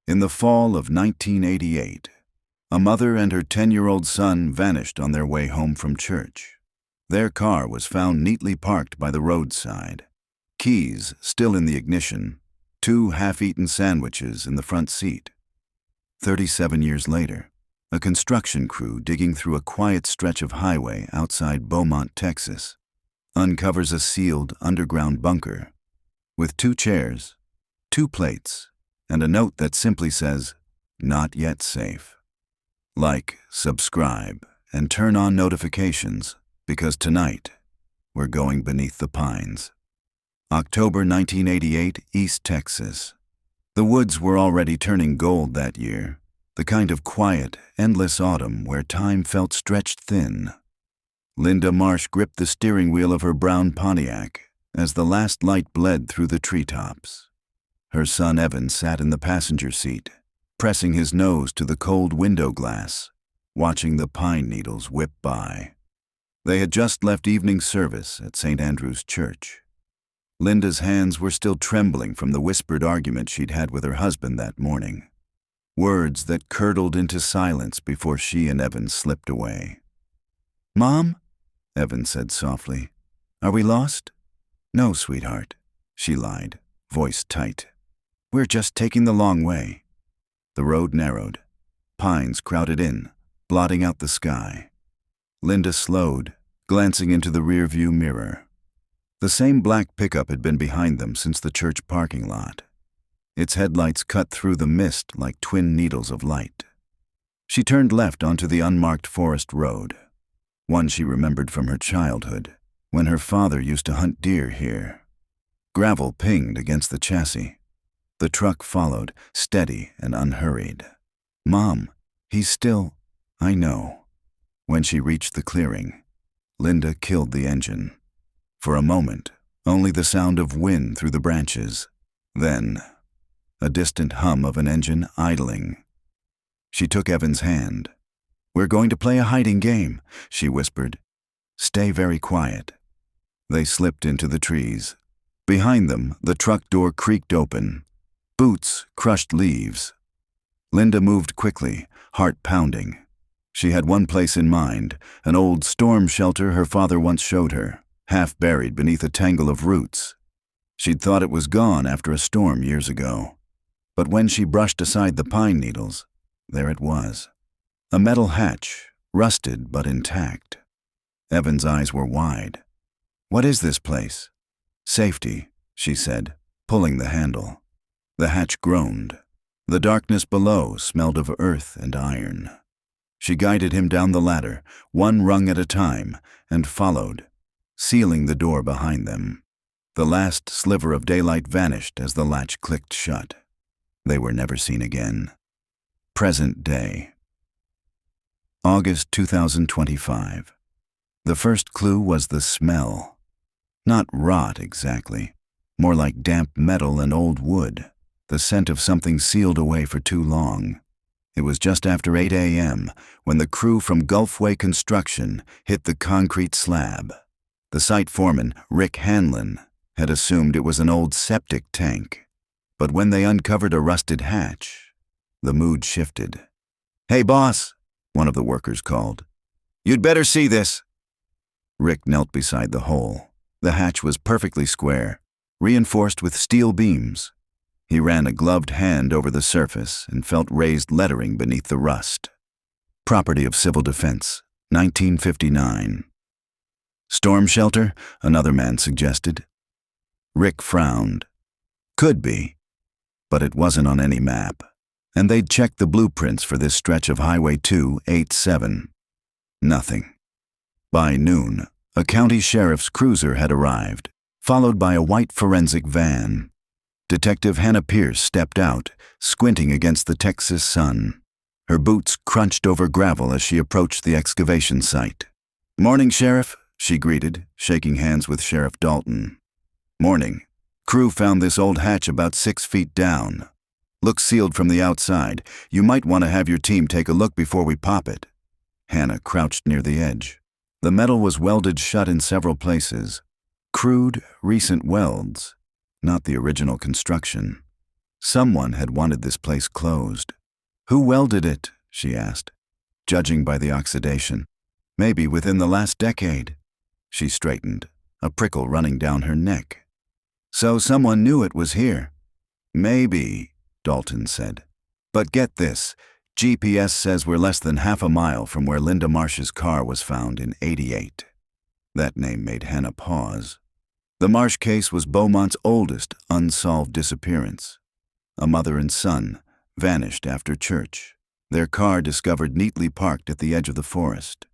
In the fall of 1988, a mother and her 10-year-old son vanished on their way home from church. Their car was found neatly parked by the roadside, keys still in the ignition, 2 half-eaten sandwiches in the front seat. 37 years later, a construction crew digging through a quiet stretch of highway outside Beaumont, Texas, uncovers a sealed underground bunker with 2 chairs, 2 plates, and a note that simply says, "Not yet safe." Like, subscribe, and turn on notifications, because tonight, we're going beneath the pines. October 1988, East Texas. The woods were already turning gold that year, the kind of quiet, endless autumn where time felt stretched thin. Linda Marsh gripped the steering wheel of her brown Pontiac as the last light bled through the treetops. Her son Evan sat in the passenger seat, pressing his nose to the cold window glass, watching the pine needles whip by. They had just left evening service at St. Andrew's Church. Linda's hands were still trembling from the whispered argument she'd had with her husband that morning. Words that curdled into silence before she and Evan slipped away. "Mom?" Evan said softly. "Are we lost?" "No, sweetheart," she lied, voice tight. "We're just taking the long way." The road narrowed. Pines crowded in, blotting out the sky. Linda slowed, glancing into the rearview mirror. The same black pickup had been behind them since the church parking lot. Its headlights cut through the mist like twin needles of light. She turned left onto the unmarked forest road, one she remembered from her childhood, when her father used to hunt deer here. Gravel pinged against the chassis. The truck followed, steady and unhurried. "Mom, he's still—" "I know." When she reached the clearing, Linda killed the engine. For a moment, only the sound of wind through the branches. Then, a distant hum of an engine idling. She took Evan's hand. "We're going to play a hiding game," she whispered. "Stay very quiet." They slipped into the trees. Behind them, the truck door creaked open. Boots crushed leaves. Linda moved quickly, heart pounding. She had one place in mind, an old storm shelter her father once showed her, half buried beneath a tangle of roots. She'd thought it was gone after a storm years ago. But when she brushed aside the pine needles, there it was. A metal hatch, rusted but intact. Evan's eyes were wide. "What is this place?" "Safety," she said, pulling the handle. The hatch groaned. The darkness below smelled of earth and iron. She guided him down the ladder, one rung at a time, and followed, sealing the door behind them. The last sliver of daylight vanished as the latch clicked shut. They were never seen again. Present day. August 2025. The first clue was the smell. Not rot exactly, more like damp metal and old wood, the scent of something sealed away for too long. It was just after 8 a.m. when the crew from Gulfway Construction hit the concrete slab. The site foreman, Rick Hanlon, had assumed it was an old septic tank. But when they uncovered a rusted hatch, the mood shifted. "Hey, boss," one of the workers called. "You'd better see this." Rick knelt beside the hole. The hatch was perfectly square, reinforced with steel beams. He ran a gloved hand over the surface and felt raised lettering beneath the rust. "Property of Civil Defense, 1959. "Storm shelter?" another man suggested. Rick frowned. Could be, but it wasn't on any map, and they'd checked the blueprints for this stretch of Highway 287. Nothing. By noon, a county sheriff's cruiser had arrived, followed by a white forensic van. Detective Hannah Pierce stepped out, squinting against the Texas sun. Her boots crunched over gravel as she approached the excavation site. "Morning, Sheriff," she greeted, shaking hands with Sheriff Dalton. "Morning. Crew found this old hatch about 6 feet down. Looks sealed from the outside. You might want to have your team take a look before we pop it." Hannah crouched near the edge. The metal was welded shut in several places. Crude, recent welds, not the original construction. Someone had wanted this place closed. Who welded it? She asked, judging by the oxidation. Maybe within the last decade. She straightened, a prickle running down her neck. So someone knew it was here. Maybe, Dalton said. But get this, GPS says we're less than half a mile from where Linda Marsh's car was found in '88. That name made Hannah pause. The Marsh case was Beaumont's oldest unsolved disappearance. A mother and son vanished after church, their car discovered neatly parked at the edge of the forest.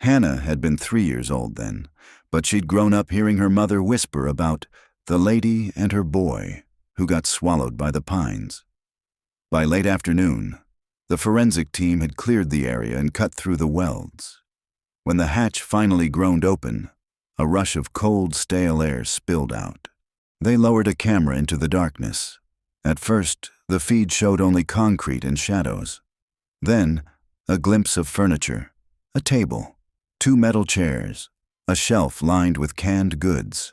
Hannah had been 3 years old then, but she'd grown up hearing her mother whisper about the lady and her boy who got swallowed by the pines. By late afternoon, the forensic team had cleared the area and cut through the welds. When the hatch finally groaned open, a rush of cold, stale air spilled out. They lowered a camera into the darkness. At first, the feed showed only concrete and shadows. Then, a glimpse of furniture, a table, 2 metal chairs, a shelf lined with canned goods,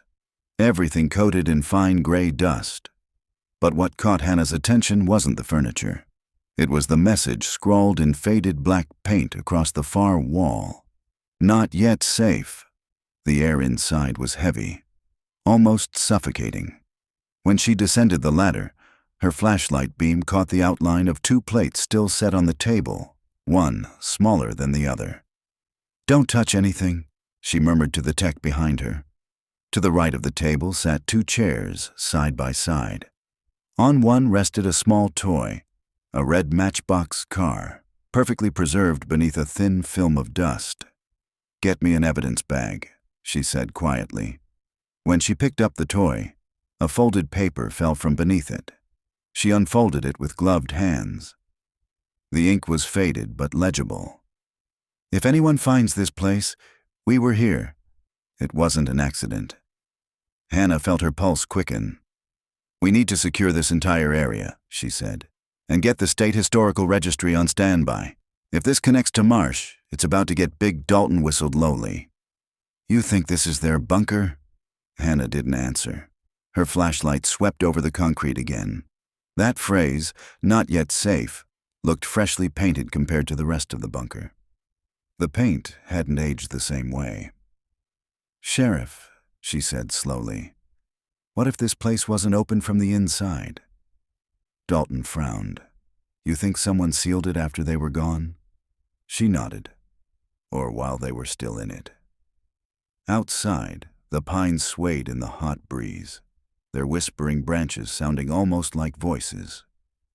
everything coated in fine gray dust. But what caught Hannah's attention wasn't the furniture. It was the message scrawled in faded black paint across the far wall. Not yet safe. The air inside was heavy, almost suffocating. When she descended the ladder, her flashlight beam caught the outline of 2 plates still set on the table, one smaller than the other. "Don't touch anything," she murmured to the tech behind her. To the right of the table sat 2 chairs, side by side. On one rested a small toy, a red matchbox car, perfectly preserved beneath a thin film of dust. "Get me an evidence bag," she said quietly. When she picked up the toy, a folded paper fell from beneath it. She unfolded it with gloved hands. The ink was faded but legible. "If anyone finds this place, we were here. It wasn't an accident." Hannah felt her pulse quicken. "We need to secure this entire area," she said, "and get the State Historical Registry on standby. If this connects to Marsh, it's about to get big." Dalton whistled lowly. "You think this is their bunker?" Hannah didn't answer. Her flashlight swept over the concrete again. That phrase, "not yet safe," looked freshly painted compared to the rest of the bunker. The paint hadn't aged the same way. "Sheriff," she said slowly, "what if this place wasn't open from the inside?" Dalton frowned. "You think someone sealed it after they were gone?" She nodded. "Or while they were still in it." Outside, the pines swayed in the hot breeze, their whispering branches sounding almost like voices.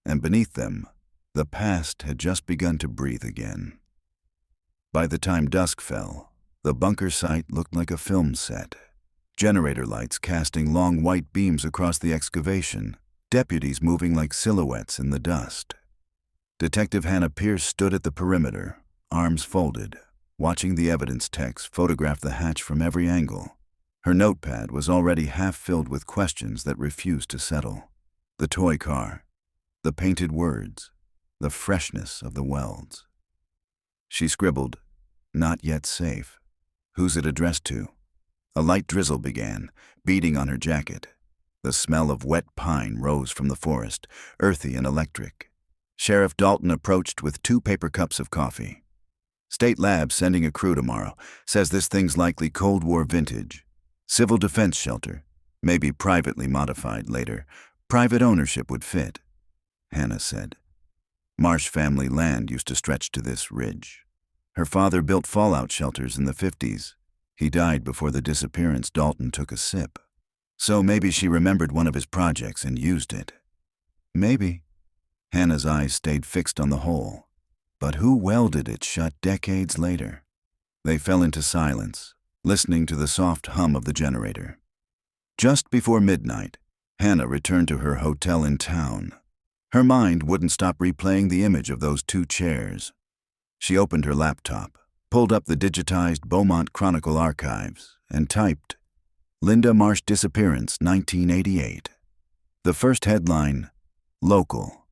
And beneath them, the past had just begun to breathe again. By the time dusk fell, the bunker site looked like a film set. Generator lights casting long white beams across the excavation, deputies moving like silhouettes in the dust. Detective Hannah Pierce stood at the perimeter, arms folded, watching the evidence techs photograph the hatch from every angle. Her notepad was already half filled with questions that refused to settle. The toy car, the painted words, the freshness of the welds. She scribbled, "Not yet safe. Who's it addressed to?" A light drizzle began, beating on her jacket. The smell of wet pine rose from the forest, earthy and electric. Sheriff Dalton approached with 2 paper cups of coffee. "State Lab sending a crew tomorrow. Says this thing's likely Cold War vintage. Civil defense shelter. Maybe privately modified later. Private ownership would fit," Hannah said. Marsh family land used to stretch to this ridge. Her father built fallout shelters in the 50s. He died before the disappearance. Dalton took a sip. "So maybe she remembered one of his projects and used it." "Maybe." Hannah's eyes stayed fixed on the hole. But who welded it shut decades later? They fell into silence, listening to the soft hum of the generator. Just before midnight, Hannah returned to her hotel in town. Her mind wouldn't stop replaying the image of those 2 chairs. She opened her laptop, pulled up the digitized Beaumont Chronicle archives, and typed, "Linda Marsh disappearance, 1988. The first headline, "Local.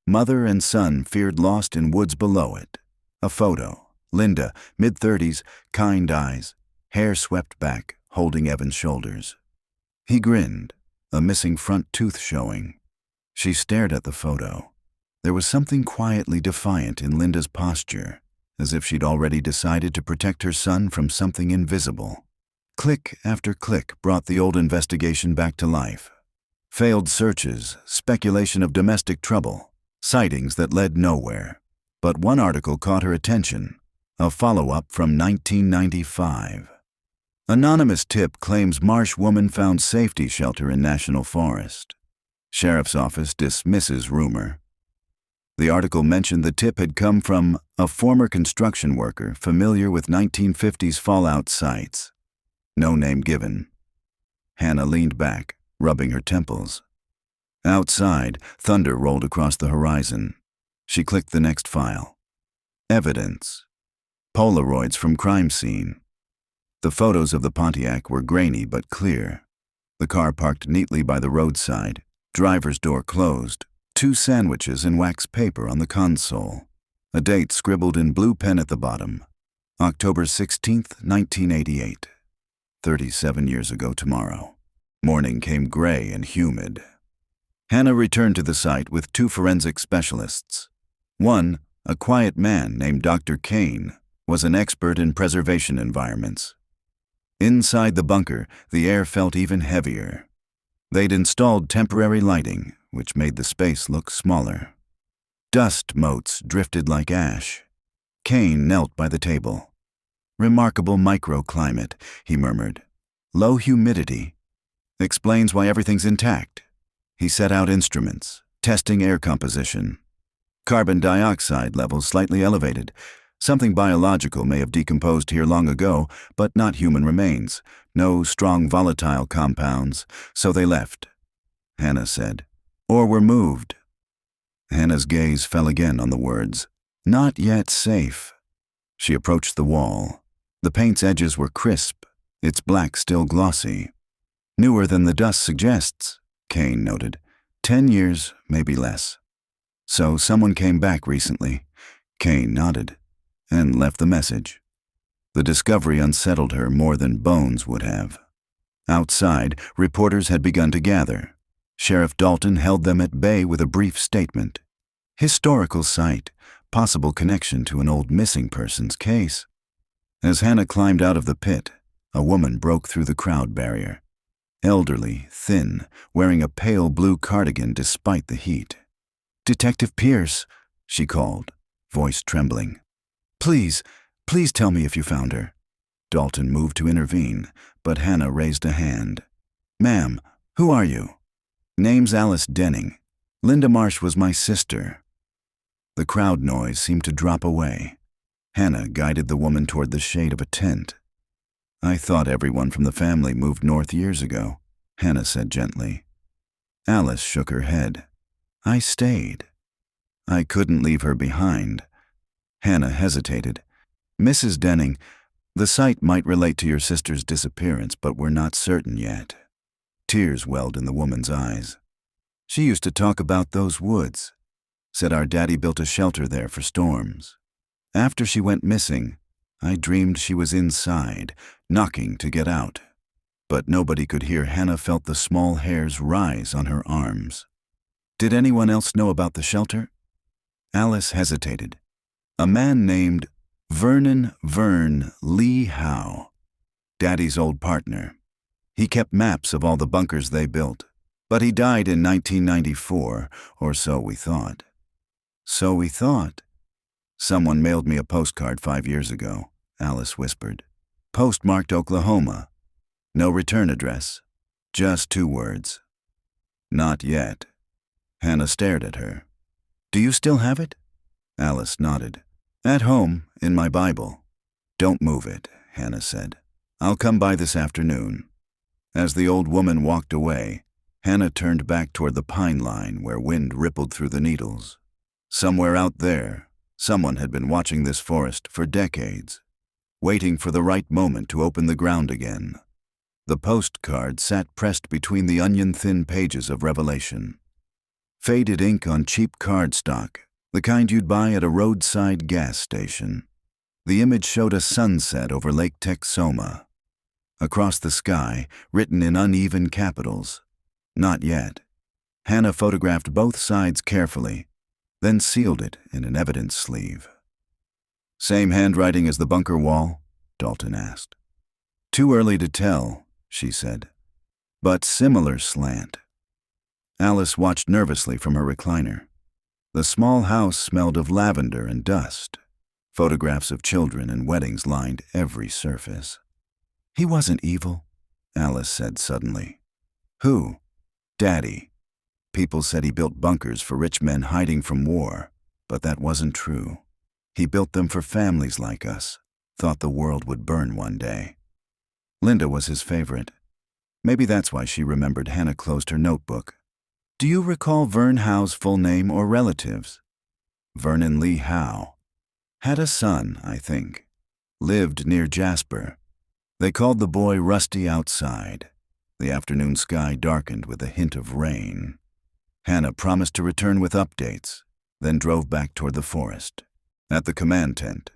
Mother and son feared lost in woods below it." A photo, Linda, mid-30s, kind eyes, hair swept back, holding Evan's shoulders. He grinned, a missing front tooth showing. She stared at the photo. There was something quietly defiant in Linda's posture, as if she'd already decided to protect her son from something invisible. Click after click brought the old investigation back to life. Failed searches, speculation of domestic trouble, sightings that led nowhere. But one article caught her attention, a follow-up from 1995. Anonymous tip claims Marsh woman found safety shelter in National Forest. Sheriff's office dismisses rumor. The article mentioned the tip had come from a former construction worker familiar with 1950s fallout sites. No name given. Hannah leaned back, rubbing her temples. Outside, thunder rolled across the horizon. She clicked the next file. Evidence. Polaroids from crime scene. The photos of the Pontiac were grainy but clear. The car parked neatly by the roadside, driver's door closed, 2 sandwiches in wax paper on the console, a date scribbled in blue pen at the bottom, October 16th, 1988. 37 years ago tomorrow. Morning came gray and humid. Hannah returned to the site with 2 forensic specialists. One, a quiet man named Dr. Kane, was an expert in preservation environments. Inside the bunker, the air felt even heavier. They'd installed temporary lighting, which made the space look smaller. Dust motes drifted like ash. Kane knelt by the table. Remarkable microclimate, he murmured. Low humidity. Explains why everything's intact. He set out instruments, testing air composition. Carbon dioxide levels slightly elevated. Something biological may have decomposed here long ago, but not human remains. No strong volatile compounds, so they left, Hannah said. Or were moved. Hannah's gaze fell again on the words, not yet safe. She approached the wall. The paint's edges were crisp, its black still glossy. Newer than the dust suggests, Kane noted. 10 years, maybe less. So someone came back recently. Kane nodded, and left the message. The discovery unsettled her more than bones would have. Outside, reporters had begun to gather. Sheriff Dalton held them at bay with a brief statement. Historical site, possible connection to an old missing persons case. As Hannah climbed out of the pit, a woman broke through the crowd barrier. Elderly, thin, wearing a pale blue cardigan despite the heat. Detective Pierce, she called, voice trembling. Please tell me if you found her. Dalton moved to intervene, but Hannah raised a hand. Ma'am, who are you? Name's Alice Denning. Linda Marsh was my sister. The crowd noise seemed to drop away. Hannah guided the woman toward the shade of a tent. I thought everyone from the family moved north years ago, Hannah said gently. Alice shook her head. I stayed. I couldn't leave her behind. Hannah hesitated. Mrs. Denning, the site might relate to your sister's disappearance, but we're not certain yet. Tears welled in the woman's eyes. She used to talk about those woods. Said our daddy built a shelter there for storms. After she went missing, I dreamed she was inside, knocking to get out. But nobody could hear. Hannah felt the small hairs rise on her arms. Did anyone else know about the shelter? Alice hesitated. A man named Vernon Lee Howe, Daddy's old partner. He kept maps of all the bunkers they built, but he died in 1994, or so we thought. So we thought. Someone mailed me a postcard 5 years ago, Alice whispered. Postmarked Oklahoma. No return address. Just 2 words. Not yet. Hannah stared at her. Do you still have it? Alice nodded. At home, in my Bible. Don't move it, Hannah said. I'll come by this afternoon. As the old woman walked away, Hannah turned back toward the pine line where wind rippled through the needles. Somewhere out there, someone had been watching this forest for decades, waiting for the right moment to open the ground again. The postcard sat pressed between the onion-thin pages of Revelation. Faded ink on cheap cardstock, the kind you'd buy at a roadside gas station. The image showed a sunset over Lake Texoma. Across the sky, written in uneven capitals, not yet. Hannah photographed both sides carefully, then sealed it in an evidence sleeve. "Same handwriting as the bunker wall?" Dalton asked. "Too early to tell," she said, "but similar slant." Alice watched nervously from her recliner. The small house smelled of lavender and dust. Photographs of children and weddings lined every surface. "He wasn't evil," Alice said suddenly. "Who?" "Daddy. People said he built bunkers for rich men hiding from war, but that wasn't true. He built them for families like us, thought the world would burn one day." Linda was his favorite. Maybe that's why she remembered. Hannah closed her notebook. "Do you recall Vern Howe's full name or relatives?" "Vernon Lee Howe. Had a son, I think. Lived near Jasper. They called the boy Rusty outside. The afternoon sky darkened with a hint of rain." Hannah promised to return with updates, then drove back toward the forest. At the command tent,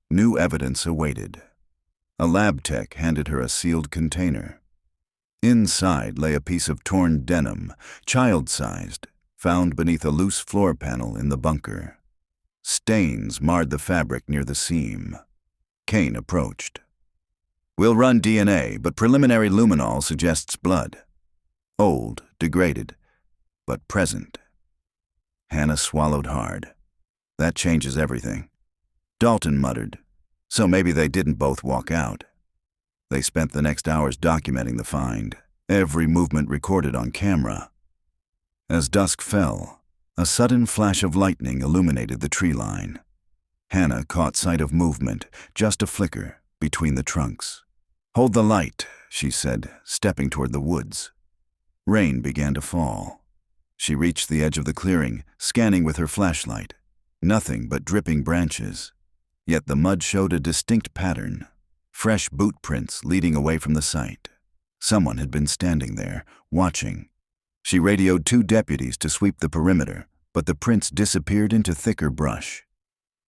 new evidence awaited. A lab tech handed her a sealed container. Inside lay a piece of torn denim, child-sized, found beneath a loose floor panel in the bunker. Stains marred the fabric near the seam. Kane approached. "We'll run DNA, but preliminary luminol suggests blood. Old, degraded, but present." Hannah swallowed hard. "That changes everything." Dalton muttered, "So maybe they didn't both walk out." They spent the next hours documenting the find, every movement recorded on camera. As dusk fell, a sudden flash of lightning illuminated the tree line. Hannah caught sight of movement, just a flicker, between the trunks. "Hold the light," she said, stepping toward the woods. Rain began to fall. She reached the edge of the clearing, scanning with her flashlight. Nothing but dripping branches. Yet the mud showed a distinct pattern. Fresh boot prints leading away from the site. Someone had been standing there, watching. She radioed 2 deputies to sweep the perimeter, but the prints disappeared into thicker brush.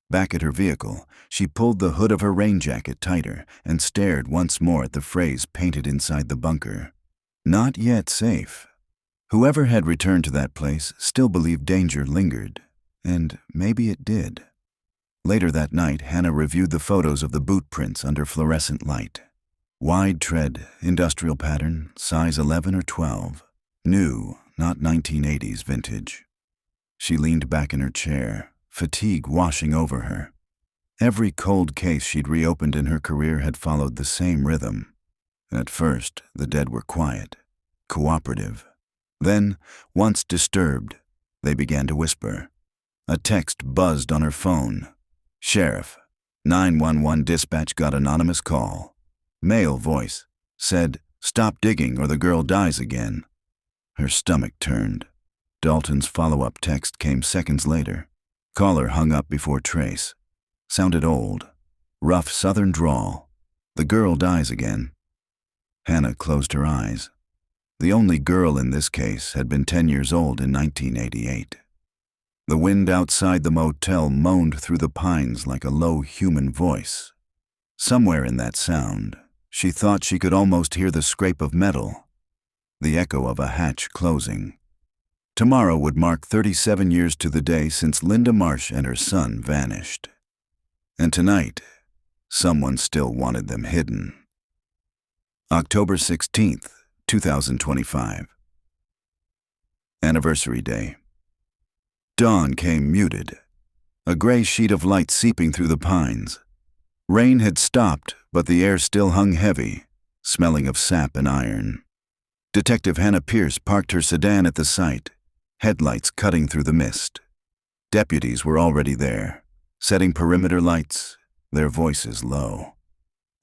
Back at her vehicle, she pulled the hood of her rain jacket tighter and stared once more at the phrase painted inside the bunker. "Not yet safe." Whoever had returned to that place still believed danger lingered, and maybe it did. Later that night, Hannah reviewed the photos of the boot prints under fluorescent light. Wide tread, industrial pattern, size 11 or 12. New, not 1980s vintage. She leaned back in her chair, fatigue washing over her. Every cold case she'd reopened in her career had followed the same rhythm. At first, the dead were quiet, cooperative. Then, once disturbed, they began to whisper. A text buzzed on her phone. "Sheriff, 911 dispatch got anonymous call." Male voice said, "Stop digging or the girl dies again." Her stomach turned. Dalton's follow-up text came seconds later. Caller hung up before trace. Sounded old. Rough southern drawl. "The girl dies again." Hannah closed her eyes. The only girl in this case had been 10 years old in 1988. The wind outside the motel moaned through the pines like a low human voice. Somewhere in that sound, she thought she could almost hear the scrape of metal, the echo of a hatch closing. Tomorrow would mark 37 years to the day since Linda Marsh and her son vanished. And tonight, someone still wanted them hidden. October 16th, 2025. Anniversary Day. Dawn came muted, a gray sheet of light seeping through the pines. Rain had stopped, but the air still hung heavy, smelling of sap and iron. Detective Hannah Pierce parked her sedan at the site, headlights cutting through the mist. Deputies were already there, setting perimeter lights, their voices low.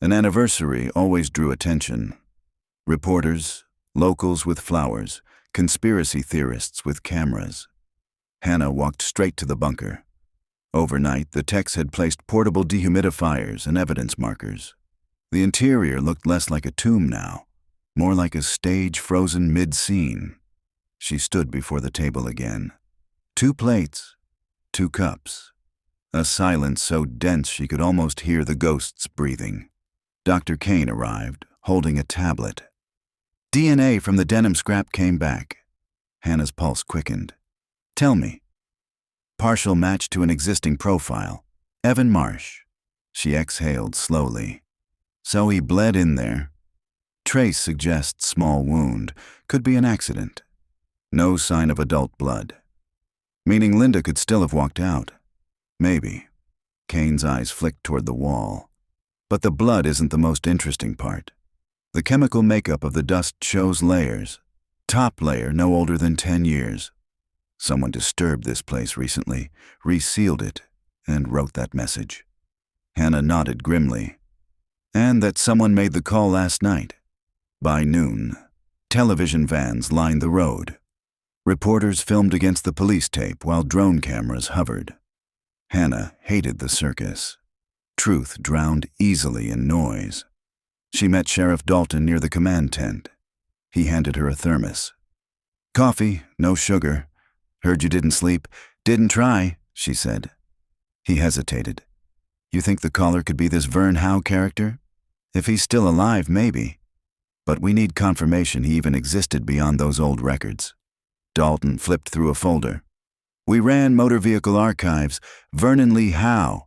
An anniversary always drew attention. Reporters, locals with flowers, conspiracy theorists with cameras. Hannah walked straight to the bunker. Overnight, the techs had placed portable dehumidifiers and evidence markers. The interior looked less like a tomb now, more like a stage frozen mid-scene. She stood before the table again. 2 plates, 2 cups. A silence so dense she could almost hear the ghosts breathing. Dr. Kane arrived, holding a tablet. DNA from the denim scrap came back. Hannah's pulse quickened. Tell me. Partial match to an existing profile. Evan Marsh. She exhaled slowly. So he bled in there. Trace suggests small wound. Could be an accident. No sign of adult blood. Meaning Linda could still have walked out. Maybe. Kane's eyes flicked toward the wall. But the blood isn't the most interesting part. The chemical makeup of the dust shows layers. Top layer no older than 10 years. Someone disturbed this place recently, resealed it, and wrote that message. Hannah nodded grimly. And that someone made the call last night. By noon, television vans lined the road. Reporters filmed against the police tape while drone cameras hovered. Hannah hated the circus. Truth drowned easily in noise. She met Sheriff Dalton near the command tent. He handed her a thermos. Coffee, no sugar. Heard you didn't sleep. Didn't try, she said. He hesitated. You think the caller could be this Vern Howe character? If he's still alive, maybe. But we need confirmation he even existed beyond those old records. Dalton flipped through a folder. We ran motor vehicle archives. Vernon Lee Howe,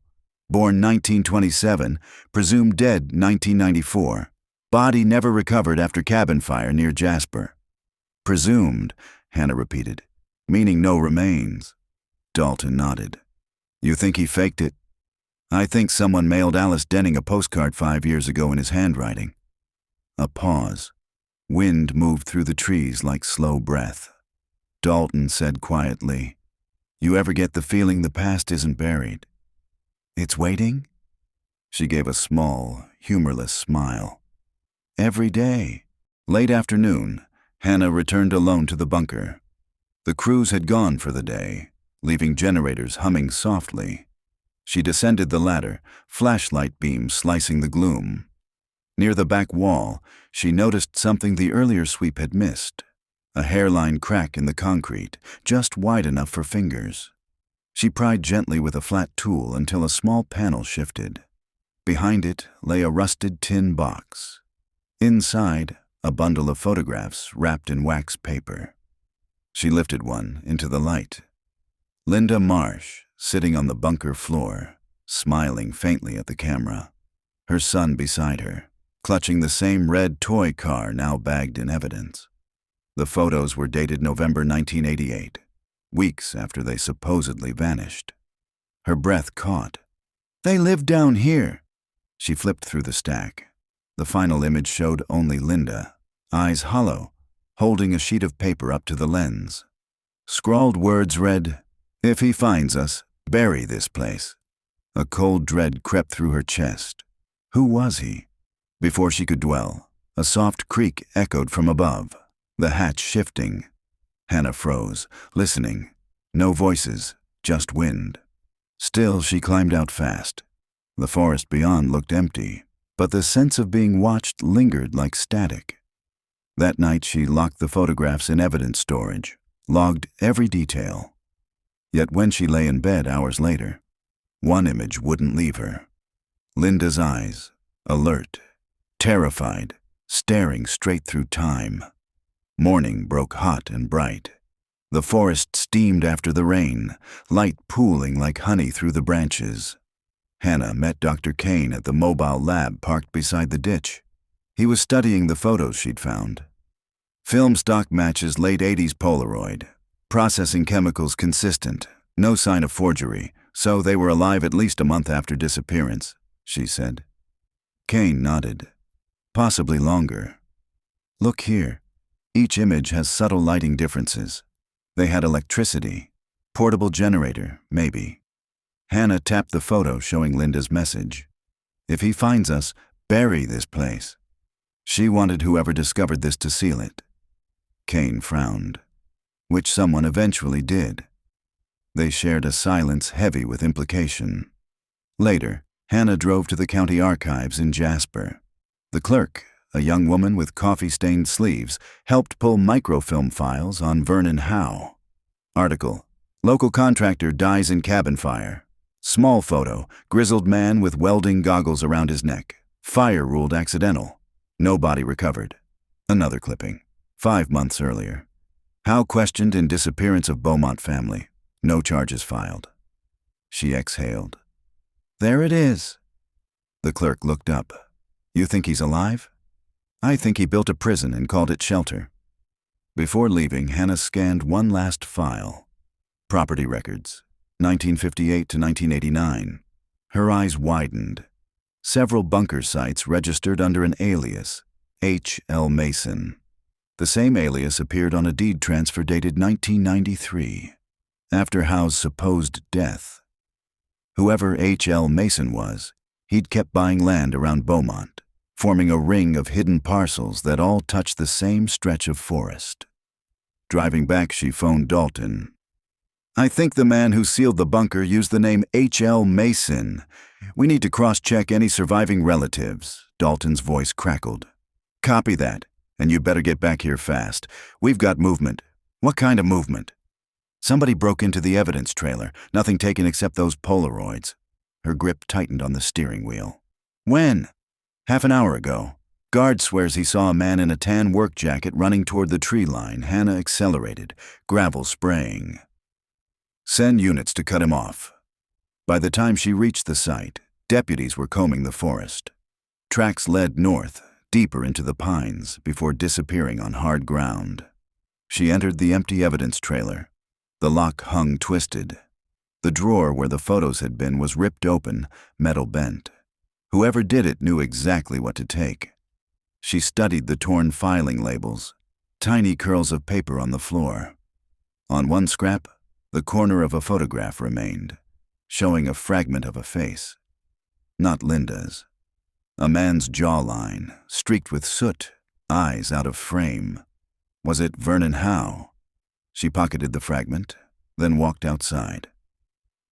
born 1927, presumed dead 1994. Body never recovered after cabin fire near Jasper. Presumed, Hannah repeated, meaning no remains. Dalton nodded. You think he faked it? I think someone mailed Alice Denning a postcard 5 years ago in his handwriting. A pause. Wind moved through the trees like slow breath. Dalton said quietly, You ever get the feeling the past isn't buried? It's waiting? She gave a small, humorless smile. Every day. Late afternoon, Hannah returned alone to the bunker. The crews had gone for the day, leaving generators humming softly. She descended the ladder, flashlight beams slicing the gloom. Near the back wall, she noticed something the earlier sweep had missed. A hairline crack in the concrete, just wide enough for fingers. She pried gently with a flat tool until a small panel shifted. Behind it lay a rusted tin box. Inside, a bundle of photographs wrapped in wax paper. She lifted one into the light. Linda Marsh, sitting on the bunker floor, smiling faintly at the camera. Her son beside her, clutching the same red toy car now bagged in evidence. The photos were dated November 1988, weeks after they supposedly vanished. Her breath caught. They lived down here. She flipped through the stack. The final image showed only Linda, eyes hollow, holding a sheet of paper up to the lens. Scrawled words read, If he finds us, bury this place. A cold dread crept through her chest. Who was he? Before she could dwell, a soft creak echoed from above, the hatch shifting. Hannah froze, listening. No voices, just wind. Still, she climbed out fast. The forest beyond looked empty, but the sense of being watched lingered like static. That night she locked the photographs in evidence storage, logged every detail. Yet when she lay in bed hours later, one image wouldn't leave her. Linda's eyes, alert, terrified, staring straight through time. Morning broke hot and bright. The forest steamed after the rain, light pooling like honey through the branches. Hannah met Dr. Kane at the mobile lab parked beside the ditch. He was studying the photos she'd found. Film stock matches late 80s Polaroid. Processing chemicals consistent. No sign of forgery, so they were alive at least a month after disappearance, she said. Kane nodded. Possibly longer. Look here. Each image has subtle lighting differences. They had electricity. Portable generator, maybe. Hannah tapped the photo showing Linda's message. If he finds us, bury this place. She wanted whoever discovered this to seal it. Kane frowned, which someone eventually did. They shared a silence heavy with implication. Later, Hannah drove to the county archives in Jasper. The clerk, a young woman with coffee-stained sleeves, helped pull microfilm files on Vernon Howe. Article: Local contractor dies in cabin fire. Small photo: grizzled man with welding goggles around his neck. Fire ruled accidental. No body recovered. Another clipping: 5 months earlier. Howe questioned in disappearance of Beaumont family. No charges filed. She exhaled. There it is. The clerk looked up. You think he's alive? I think he built a prison and called it shelter. Before leaving, Hannah scanned one last file. Property records, 1958 to 1989. Her eyes widened. Several bunker sites registered under an alias, H.L. Mason. The same alias appeared on a deed transfer dated 1993, after Howe's supposed death. Whoever H.L. Mason was, he'd kept buying land around Beaumont, forming a ring of hidden parcels that all touched the same stretch of forest. Driving back, she phoned Dalton. I think the man who sealed the bunker used the name H.L. Mason. We need to cross-check any surviving relatives. Dalton's voice crackled. Copy that, and you better get back here fast. We've got movement. What kind of movement? Somebody broke into the evidence trailer. Nothing taken except those Polaroids. Her grip tightened on the steering wheel. When? Half an hour ago. Guard swears he saw a man in a tan work jacket running toward the tree line. Hannah accelerated, gravel spraying. Send units to cut him off. By the time she reached the site, deputies were combing the forest. Tracks led north, deeper into the pines, before disappearing on hard ground. She entered the empty evidence trailer. The lock hung twisted. The drawer where the photos had been was ripped open, metal bent. Whoever did it knew exactly what to take. She studied the torn filing labels, tiny curls of paper on the floor. On one scrap, the corner of a photograph remained, showing a fragment of a face. Not Linda's. A man's jawline, streaked with soot, eyes out of frame. Was it Vernon Howe? She pocketed the fragment, then walked outside.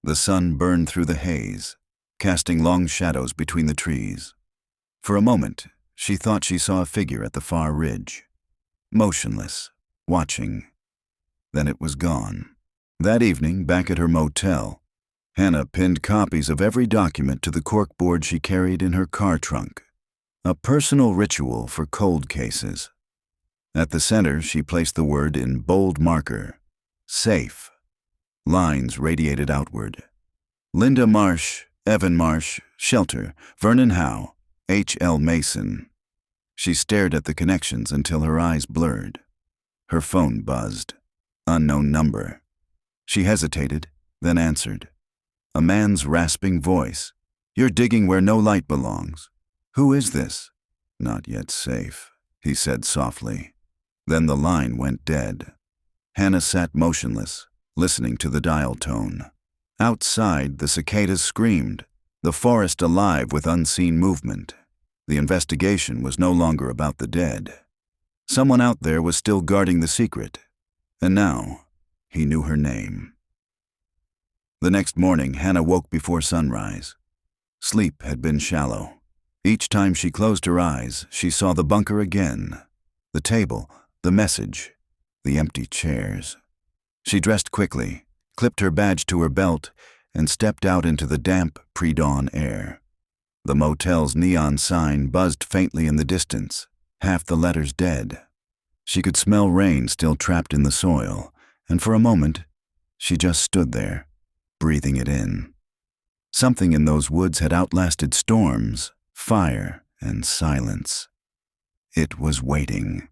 The sun burned through the haze, casting long shadows between the trees. For a moment, she thought she saw a figure at the far ridge, motionless, watching. Then it was gone. That evening, back at her motel, Hannah pinned copies of every document to the corkboard she carried in her car trunk, a personal ritual for cold cases. At the center, she placed the word in bold marker, safe. Lines radiated outward. Linda Marsh, Evan Marsh, shelter, Vernon Howe, H.L. Mason. She stared at the connections until her eyes blurred. Her phone buzzed. Unknown number. She hesitated, then answered. A man's rasping voice. You're digging where no light belongs. Who is this? Not yet safe, he said softly. Then the line went dead. Hannah sat motionless, listening to the dial tone. Outside, the cicadas screamed, the forest alive with unseen movement. The investigation was no longer about the dead. Someone out there was still guarding the secret. And now, he knew her name. The next morning, Hannah woke before sunrise. Sleep had been shallow. Each time she closed her eyes, she saw the bunker again. The table, the message, the empty chairs. She dressed quickly, clipped her badge to her belt, and stepped out into the damp, pre-dawn air. The motel's neon sign buzzed faintly in the distance, half the letters dead. She could smell rain still trapped in the soil, and for a moment, she just stood there, breathing it in. Something in those woods had outlasted storms, fire, and silence. It was waiting.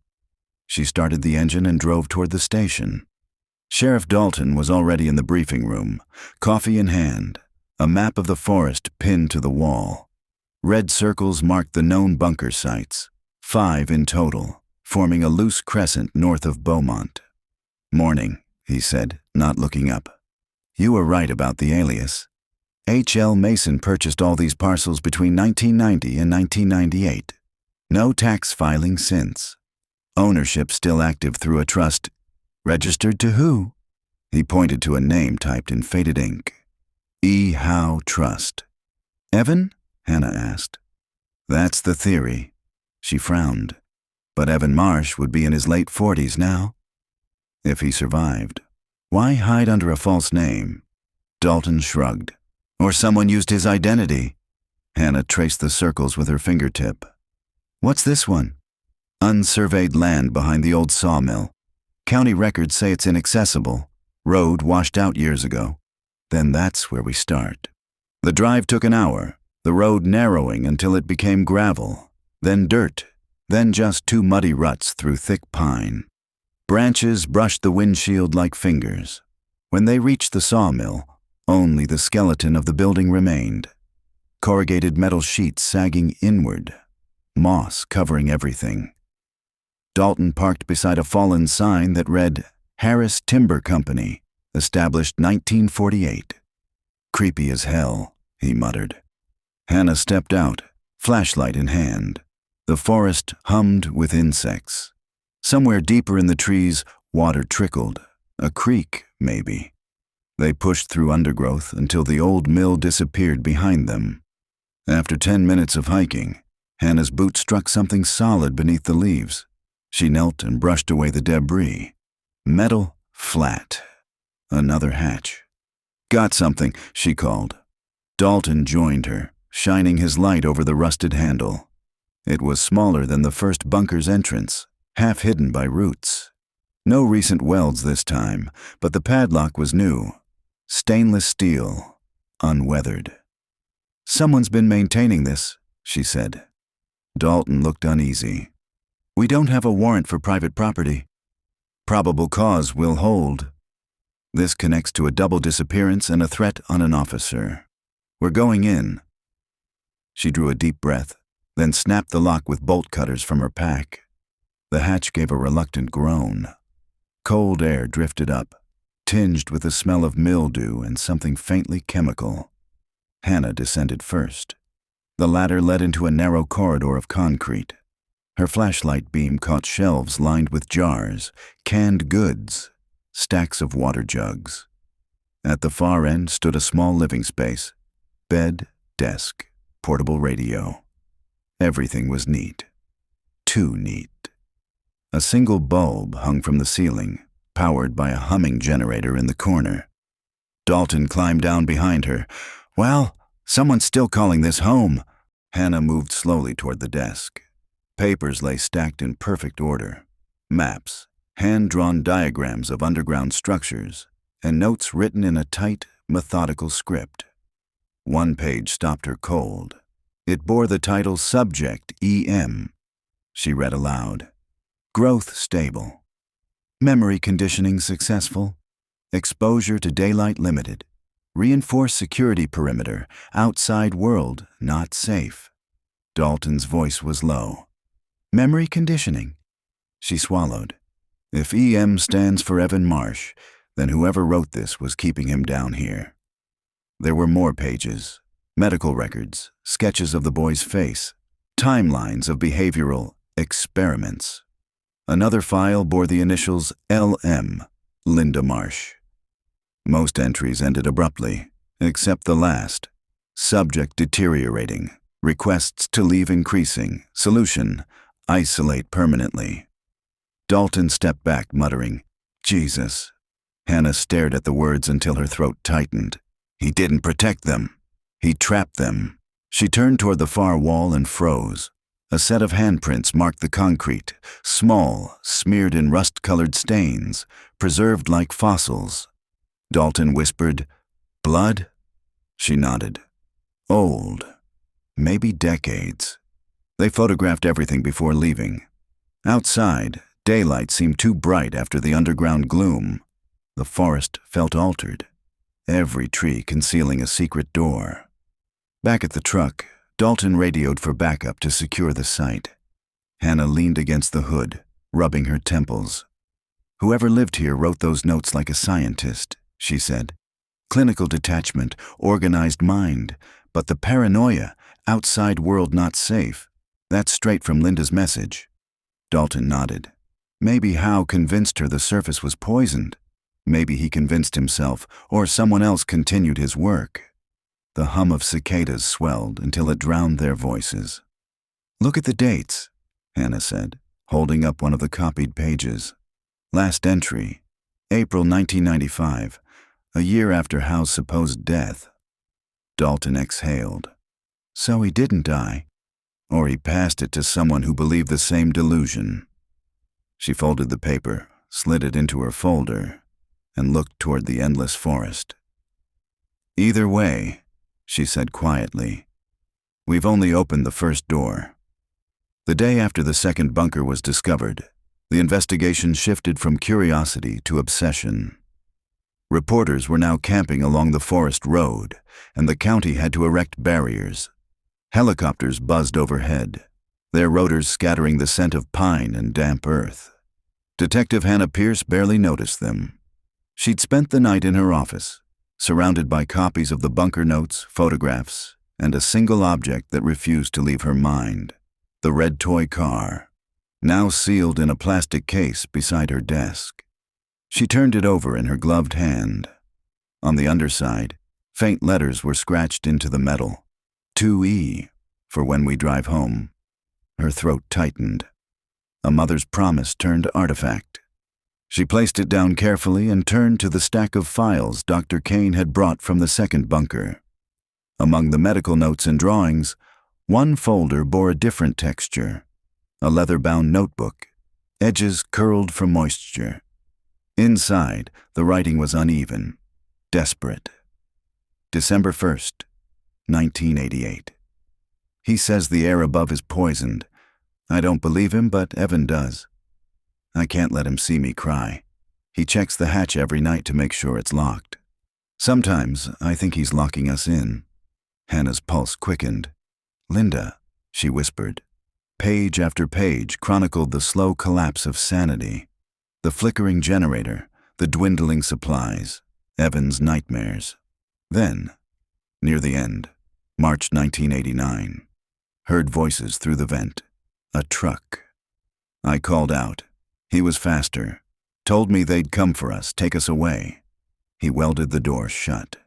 She started the engine and drove toward the station. Sheriff Dalton was already in the briefing room, coffee in hand, a map of the forest pinned to the wall. Red circles marked the known bunker sites, 5 in total, forming a loose crescent north of Beaumont. Morning, he said, not looking up. You were right about the alias. H.L. Mason purchased all these parcels between 1990 and 1998. No tax filing since. Ownership still active through a trust. Registered to who? He pointed to a name typed in faded ink. E. Howe Trust. Evan? Hannah asked. That's the theory. She frowned. But Evan Marsh would be in his late 40s now. If he survived. Why hide under a false name? Dalton shrugged. Or someone used his identity. Hannah traced the circles with her fingertip. What's this one? Unsurveyed land behind the old sawmill. County records say it's inaccessible. Road washed out years ago. Then that's where we start. The drive took an hour, the road narrowing until it became gravel, then dirt, then just two muddy ruts through thick pine. Branches brushed the windshield like fingers. When they reached the sawmill, only the skeleton of the building remained. Corrugated metal sheets sagging inward, moss covering everything. Dalton parked beside a fallen sign that read, Harris Timber Company, established 1948. Creepy as hell, he muttered. Hannah stepped out, flashlight in hand. The forest hummed with insects. Somewhere deeper in the trees, water trickled. A creek, maybe. They pushed through undergrowth until the old mill disappeared behind them. After 10 minutes of hiking, Hannah's boot struck something solid beneath the leaves. She knelt and brushed away the debris. Metal, flat. Another hatch. Got something, she called. Dalton joined her, shining his light over the rusted handle. It was smaller than the first bunker's entrance, half hidden by roots. No recent welds this time, but the padlock was new. Stainless steel, unweathered. Someone's been maintaining this, she said. Dalton looked uneasy. We don't have a warrant for private property. Probable cause will hold. This connects to a double disappearance and a threat on an officer. We're going in. She drew a deep breath, then snapped the lock with bolt cutters from her pack. The hatch gave a reluctant groan. Cold air drifted up, tinged with the smell of mildew and something faintly chemical. Hannah descended first. The ladder led into a narrow corridor of concrete. Her flashlight beam caught shelves lined with jars, canned goods, stacks of water jugs. At the far end stood a small living space. Bed, desk, portable radio. Everything was neat. Too neat. A single bulb hung from the ceiling, powered by a humming generator in the corner. Dalton climbed down behind her. Well, someone's still calling this home. Hannah moved slowly toward the desk. Papers lay stacked in perfect order. Maps, hand-drawn diagrams of underground structures, and notes written in a tight, methodical script. One page stopped her cold. It bore the title Subject EM. She read aloud. Growth stable. Memory conditioning successful. Exposure to daylight limited. Reinforced security perimeter. Outside world not safe. Dalton's voice was low. Memory conditioning. She swallowed. If EM stands for Evan Marsh, then whoever wrote this was keeping him down here. There were more pages. Medical records, sketches of the boy's face, timelines of behavioral experiments. Another file bore the initials LM, Linda Marsh. Most entries ended abruptly, except the last. Subject deteriorating, requests to leave increasing, solution, isolate permanently. Dalton stepped back, muttering, Jesus. Hannah stared at the words until her throat tightened. He didn't protect them. He trapped them. She turned toward the far wall and froze. A set of handprints marked the concrete, small, smeared in rust-colored stains, preserved like fossils. Dalton whispered, Blood? She nodded. Old. Maybe decades. They photographed everything before leaving. Outside, daylight seemed too bright after the underground gloom. The forest felt altered, every tree concealing a secret door. Back at the truck, Dalton radioed for backup to secure the site. Hannah leaned against the hood, rubbing her temples. Whoever lived here wrote those notes like a scientist, she said. Clinical detachment, organized mind, but the paranoia, outside world not safe, that's straight from Linda's message. Dalton nodded. Maybe Howe convinced her the surface was poisoned. Maybe he convinced himself, or someone else continued his work. The hum of cicadas swelled until it drowned their voices. Look at the dates, Hannah said, holding up one of the copied pages. Last entry, April 1995, a year after Howe's supposed death. Dalton exhaled. So he didn't die. Or he passed it to someone who believed the same delusion. She folded the paper, slid it into her folder, and looked toward the endless forest. "Either way," she said quietly, "we've only opened the first door." The day after the second bunker was discovered, the investigation shifted from curiosity to obsession. Reporters were now camping along the forest road, and the county had to erect barriers. Helicopters buzzed overhead, their rotors scattering the scent of pine and damp earth. Detective Hannah Pierce barely noticed them. She'd spent the night in her office, surrounded by copies of the bunker notes, photographs, and a single object that refused to leave her mind: the red toy car, now sealed in a plastic case beside her desk. She turned it over in her gloved hand. On the underside, faint letters were scratched into the metal. 2E, for when we drive home. Her throat tightened. A mother's promise turned artifact. She placed it down carefully and turned to the stack of files Dr. Kane had brought from the second bunker. Among the medical notes and drawings, one folder bore a different texture: a leather-bound notebook, edges curled from moisture. Inside, the writing was uneven, desperate. December 1st, 1988. He says the air above is poisoned. I don't believe him, but Evan does. I can't let him see me cry. He checks the hatch every night to make sure it's locked. Sometimes I think he's locking us in. Hannah's pulse quickened. "Linda," she whispered. Page after page chronicled the slow collapse of sanity. The flickering generator, the dwindling supplies, Evan's nightmares. Then, near the end, March 1989, heard voices through the vent. A truck. I called out. He was faster. Told me they'd come for us, take us away. He welded the door shut.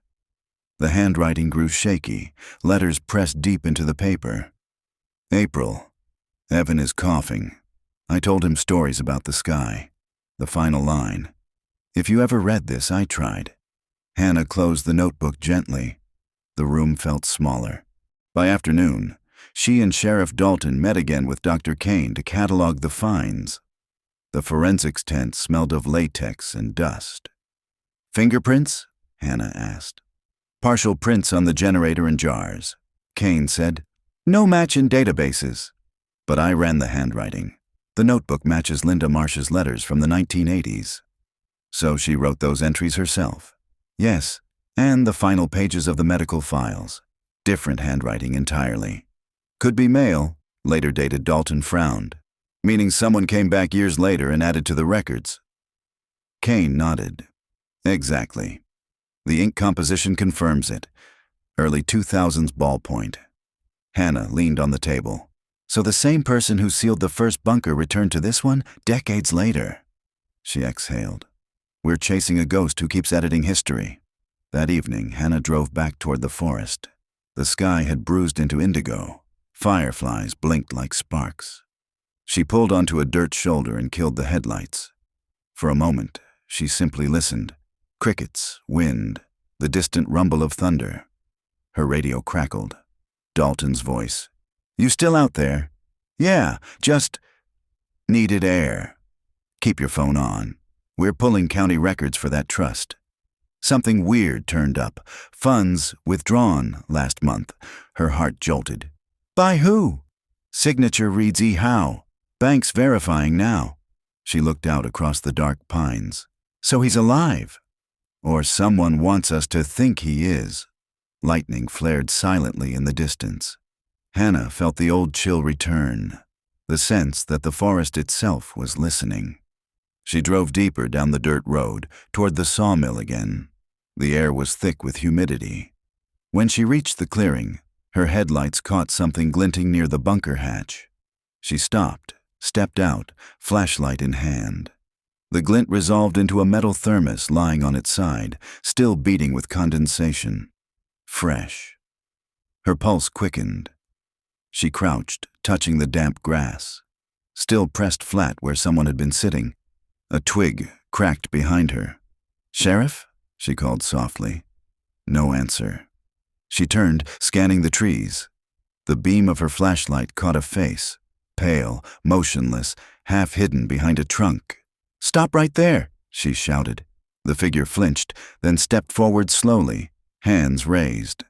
The handwriting grew shaky, letters pressed deep into the paper. April. Evan is coughing. I told him stories about the sky. The final line: "If you ever read this, I tried." Hannah closed the notebook gently. The room felt smaller. By afternoon, she and Sheriff Dalton met again with Dr. Kane to catalog the finds. The forensics tent smelled of latex and dust. "Fingerprints?" Hannah asked. "Partial prints on the generator and jars." Kane said, "No match in databases." But I ran the handwriting. The notebook matches Linda Marsh's letters from the 1980s. So she wrote those entries herself. Yes, and the final pages of the medical files. Different handwriting entirely. "Could be mail," later dated Dalton frowned, meaning someone came back years later and added to the records. Kane nodded. "Exactly. The ink composition confirms it. Early 2000s ballpoint." Hannah leaned on the table. "So the same person who sealed the first bunker returned to this one decades later." She exhaled. "We're chasing a ghost who keeps editing history." That evening, Hannah drove back toward the forest. The sky had bruised into indigo. Fireflies blinked like sparks. She pulled onto a dirt shoulder and killed the headlights. For a moment, she simply listened. Crickets, wind, the distant rumble of thunder. Her radio crackled. Dalton's voice. "You still out there?" "Yeah, just needed air." "Keep your phone on. We're pulling county records for that trust." Something weird turned up. "Funds withdrawn last month." Her heart jolted. "By who?" "Signature reads E. Howe. Bank's verifying now." She looked out across the dark pines. "So he's alive. Or someone wants us to think he is." Lightning flared silently in the distance. Hannah felt the old chill return, the sense that the forest itself was listening. She drove deeper down the dirt road, toward the sawmill again. The air was thick with humidity. When she reached the clearing, her headlights caught something glinting near the bunker hatch. She stopped, stepped out, flashlight in hand. The glint resolved into a metal thermos lying on its side, still beating with condensation. Fresh. Her pulse quickened. She crouched, touching the damp grass. Still pressed flat where someone had been sitting. A twig cracked behind her. "Sheriff?" she called softly. No answer. She turned, scanning the trees. The beam of her flashlight caught a face, pale, motionless, half hidden behind a trunk. "Stop right there," she shouted. The figure flinched, then stepped forward slowly, hands raised.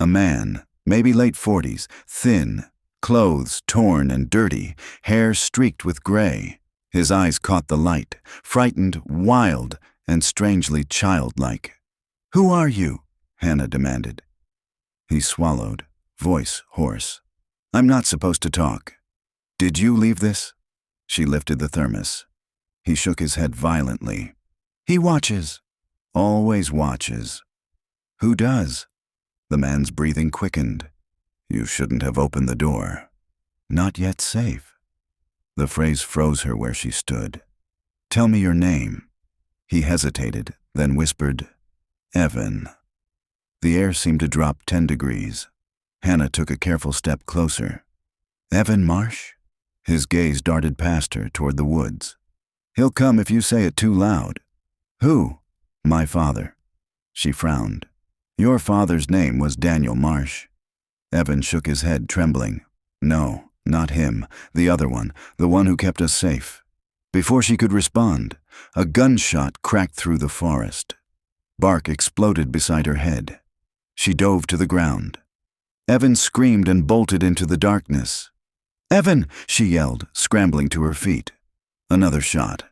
A man, maybe late 40s, thin, clothes torn and dirty, hair streaked with gray. His eyes caught the light, frightened, wild, and strangely childlike. "Who are you?" Hannah demanded. He swallowed, voice hoarse. "I'm not supposed to talk." "Did you leave this?" She lifted the thermos. He shook his head violently. "He watches." "Always watches." "Who does?" The man's breathing quickened. "You shouldn't have opened the door." "Not yet safe." The phrase froze her where she stood. "Tell me your name." He hesitated, then whispered, "Evan." The air seemed to drop 10 degrees. Hannah took a careful step closer. "Evan Marsh?" His gaze darted past her toward the woods. "He'll come if you say it too loud." "Who?" "My father." She frowned. "Your father's name was Daniel Marsh." Evan shook his head, trembling. "No, not him. The other one, the one who kept us safe." Before she could respond, a gunshot cracked through the forest. Bark exploded beside her head. She dove to the ground. Evan screamed and bolted into the darkness. "Evan!" she yelled, scrambling to her feet. Another shot.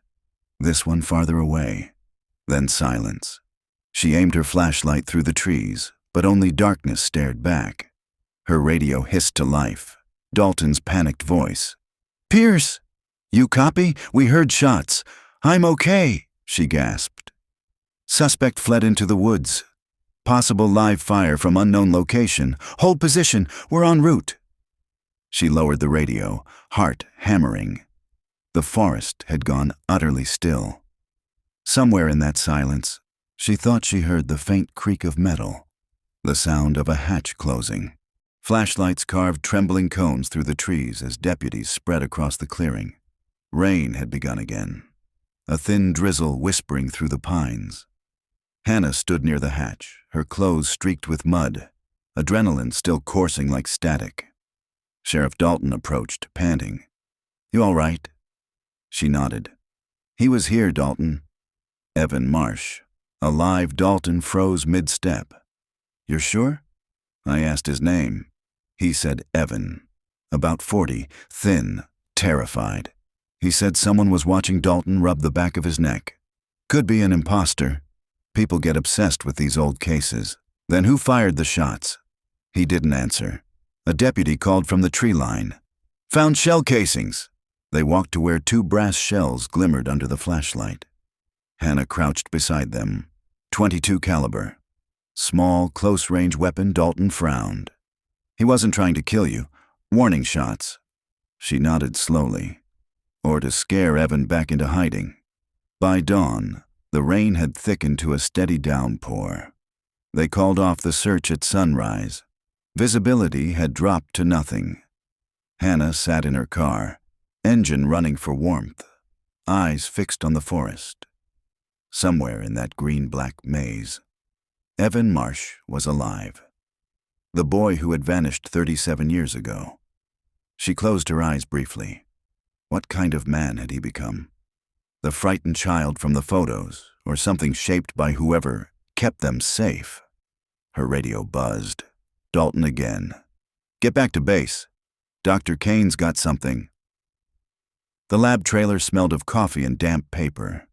This one farther away. Then silence. She aimed her flashlight through the trees, but only darkness stared back. Her radio hissed to life. Dalton's panicked voice. "Pierce! You copy? We heard shots. I'm okay," she gasped. "Suspect fled into the woods. Possible live fire from unknown location. Hold position. We're en route." She lowered the radio, heart hammering. The forest had gone utterly still. Somewhere in that silence, she thought she heard the faint creak of metal, the sound of a hatch closing. Flashlights carved trembling cones through the trees as deputies spread across the clearing. Rain had begun again, a thin drizzle whispering through the pines. Hannah stood near the hatch, her clothes streaked with mud, adrenaline still coursing like static. Sheriff Dalton approached, panting. "You all right?" She nodded. "He was here, Dalton." Evan Marsh. Alive, Dalton froze mid-step. "You're sure?" I asked his name. He said Evan. About 40, thin, terrified. He said someone was watching Dalton rub the back of his neck. Could be an imposter. People get obsessed with these old cases. "Then who fired the shots?" He didn't answer. A deputy called from the tree line. "Found shell casings." They walked to where 2 brass shells glimmered under the flashlight. Hannah crouched beside them. .22 caliber. Small, close-range weapon. Dalton frowned. "He wasn't trying to kill you. Warning shots." She nodded slowly. Or to scare Evan back into hiding. By dawn, the rain had thickened to a steady downpour. They called off the search at sunrise. Visibility had dropped to nothing. Hannah sat in her car, engine running for warmth, eyes fixed on the forest. Somewhere in that green-black maze, Evan Marsh was alive. The boy who had vanished 37 years ago. She closed her eyes briefly. What kind of man had he become? The frightened child from the photos, or something shaped by whoever kept them safe? Her radio buzzed. Dalton again. "Get back to base. Dr. Kane's got something." The lab trailer smelled of coffee and damp paper.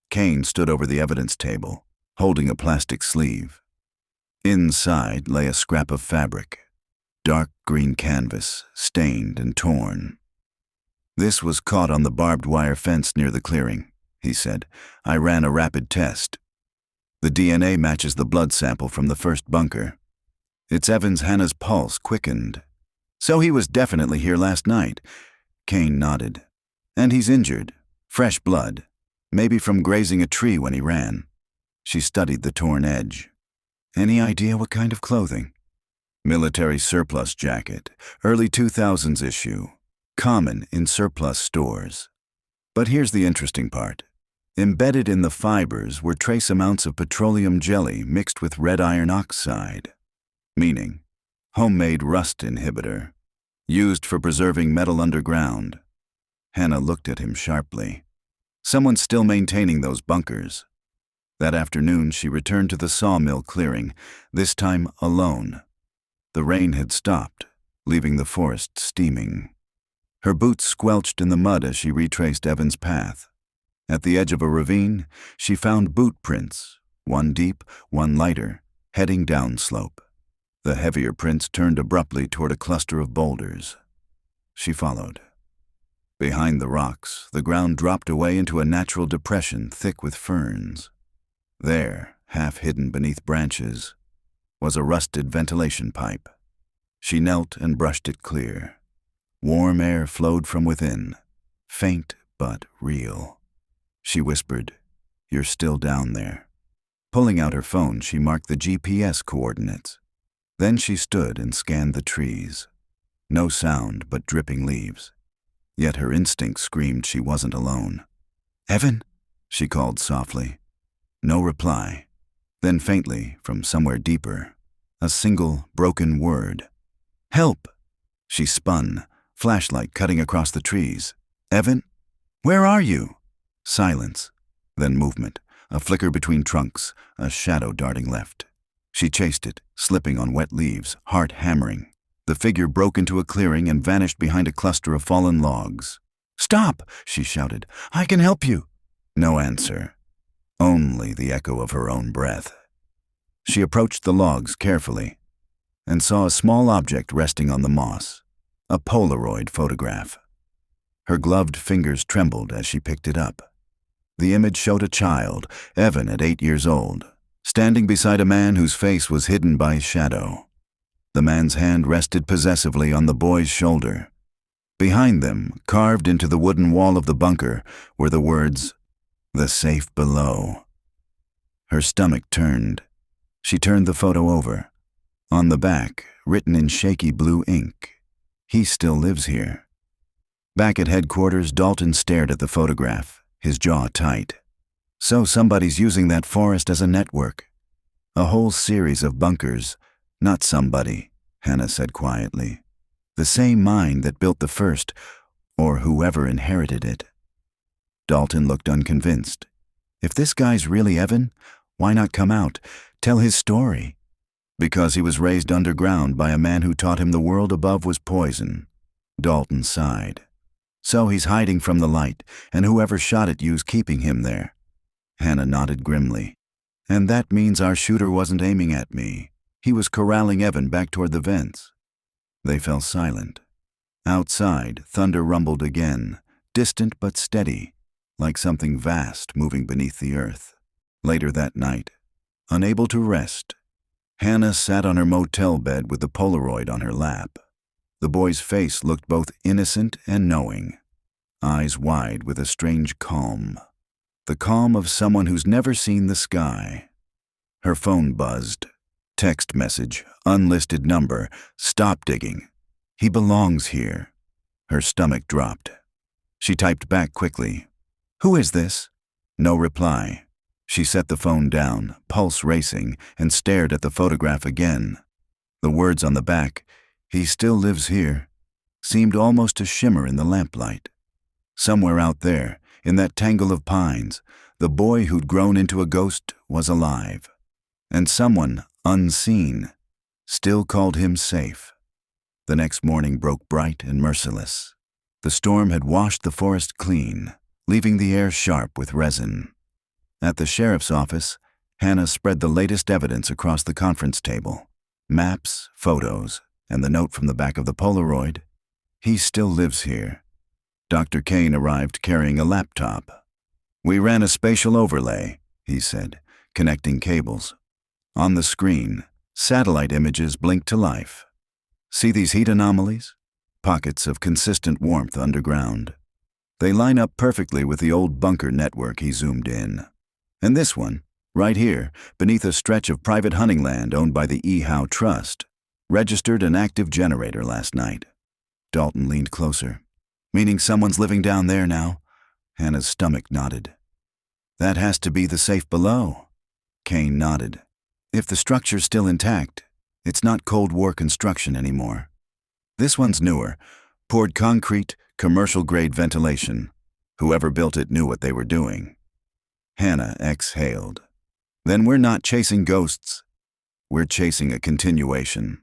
Kane stood over the evidence table, holding a plastic sleeve. Inside lay a scrap of fabric, dark green canvas, stained and torn. "This was caught on the barbed wire fence near the clearing," he said. "I ran a rapid test. The DNA matches the blood sample from the first bunker. It's Evans. Hannah's pulse quickened. So he was definitely here last night." Kane nodded. "And he's injured. Fresh blood. Maybe from grazing a tree when he ran." She studied the torn edge. "Any idea what kind of clothing?" "Military surplus jacket. Early 2000s issue. Common in surplus stores." But here's the interesting part. Embedded in the fibers were trace amounts of petroleum jelly mixed with red iron oxide. Meaning, homemade rust inhibitor, used for preserving metal underground. Hannah looked at him sharply. Someone's still maintaining those bunkers. That afternoon, she returned to the sawmill clearing, this time alone. The rain had stopped, leaving the forest steaming. Her boots squelched in the mud as she retraced Evan's path. At the edge of a ravine, she found boot prints, one deep, one lighter, heading downslope. The heavier prints turned abruptly toward a cluster of boulders. She followed. Behind the rocks, the ground dropped away into a natural depression thick with ferns. There, half hidden beneath branches, was a rusted ventilation pipe. She knelt and brushed it clear. Warm air flowed from within, faint but real. She whispered, "You're still down there." Pulling out her phone, she marked the GPS coordinates. Then she stood and scanned the trees. No sound but dripping leaves. Yet her instinct screamed she wasn't alone. "Evan?" she called softly. No reply. Then faintly, from somewhere deeper, a single broken word. "Help!" She spun, flashlight cutting across the trees. "Evan? Where are you?" Silence, then movement, a flicker between trunks, a shadow darting left. She chased it, slipping on wet leaves, heart hammering. The figure broke into a clearing and vanished behind a cluster of fallen logs. "Stop!" she shouted. "I can help you." No answer. Only the echo of her own breath. She approached the logs carefully and saw a small object resting on the moss, a Polaroid photograph. Her gloved fingers trembled as she picked it up. The image showed a child, Evan at 8 years old, standing beside a man whose face was hidden by shadow. The man's hand rested possessively on the boy's shoulder. Behind them, carved into the wooden wall of the bunker, were the words, "The safe below." Her stomach turned. She turned the photo over. On the back, written in shaky blue ink, "He still lives here." Back at headquarters, Dalton stared at the photograph, his jaw tight. So somebody's using that forest as a network. A whole series of bunkers. Not somebody, Hannah said quietly. The same mind that built the first, or whoever inherited it. Dalton looked unconvinced. If this guy's really Evan, why not come out, tell his story? Because he was raised underground by a man who taught him the world above was poison. Dalton sighed. So he's hiding from the light, and whoever shot at you's keeping him there. Hannah nodded grimly. And that means our shooter wasn't aiming at me. He was corralling Evan back toward the vents. They fell silent. Outside, thunder rumbled again, distant but steady, like something vast moving beneath the earth. Later that night, unable to rest, Hannah sat on her motel bed with the Polaroid on her lap. The boy's face looked both innocent and knowing, eyes wide with a strange calm. The calm of someone who's never seen the sky. Her phone buzzed. Text message, unlisted number, "Stop digging. He belongs here." Her stomach dropped. She typed back quickly. "Who is this?" No reply. She set the phone down, pulse racing, and stared at the photograph again. The words on the back, "He still lives here," seemed almost to shimmer in the lamplight. Somewhere out there, in that tangle of pines, the boy who'd grown into a ghost was alive. And someone, unseen, still called him safe. The next morning broke bright and merciless. The storm had washed the forest clean, leaving the air sharp with resin. At the sheriff's office, Hannah spread the latest evidence across the conference table. Maps, photos, and the note from the back of the Polaroid. "He still lives here." Dr. Kane arrived carrying a laptop. "We ran a spatial overlay," he said, connecting cables. On the screen, satellite images blinked to life. "See these heat anomalies? Pockets of consistent warmth underground. They line up perfectly with the old bunker network," he zoomed in. "And this one, right here, beneath a stretch of private hunting land owned by the E. Howe Trust, registered an active generator last night." Dalton leaned closer. "Meaning someone's living down there now?" Hannah's stomach nodded. "That has to be the safe below." Kane nodded. "If the structure's still intact, it's not Cold War construction anymore. This one's newer, poured concrete, commercial-grade ventilation. Whoever built it knew what they were doing. Hannah exhaled. Then we're not chasing ghosts. We're chasing a continuation.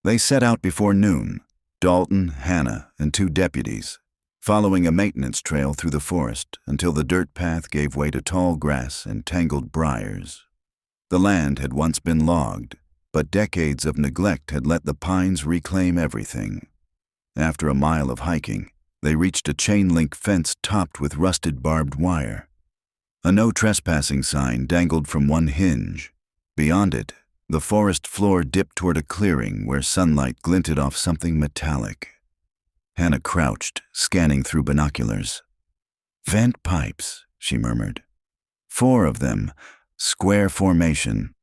They set out before noon, Dalton, Hannah, and 2 deputies, following a maintenance trail through the forest until the dirt path gave way to tall grass and tangled briars. The land had once been logged, but decades of neglect had let the pines reclaim everything. After a mile of hiking, they reached a chain-link fence topped with rusted barbed wire. A no trespassing sign dangled from one hinge. Beyond it, the forest floor dipped toward a clearing where sunlight glinted off something metallic. Hannah crouched, scanning through binoculars. "Vent pipes," she murmured. 4 of them, square formation.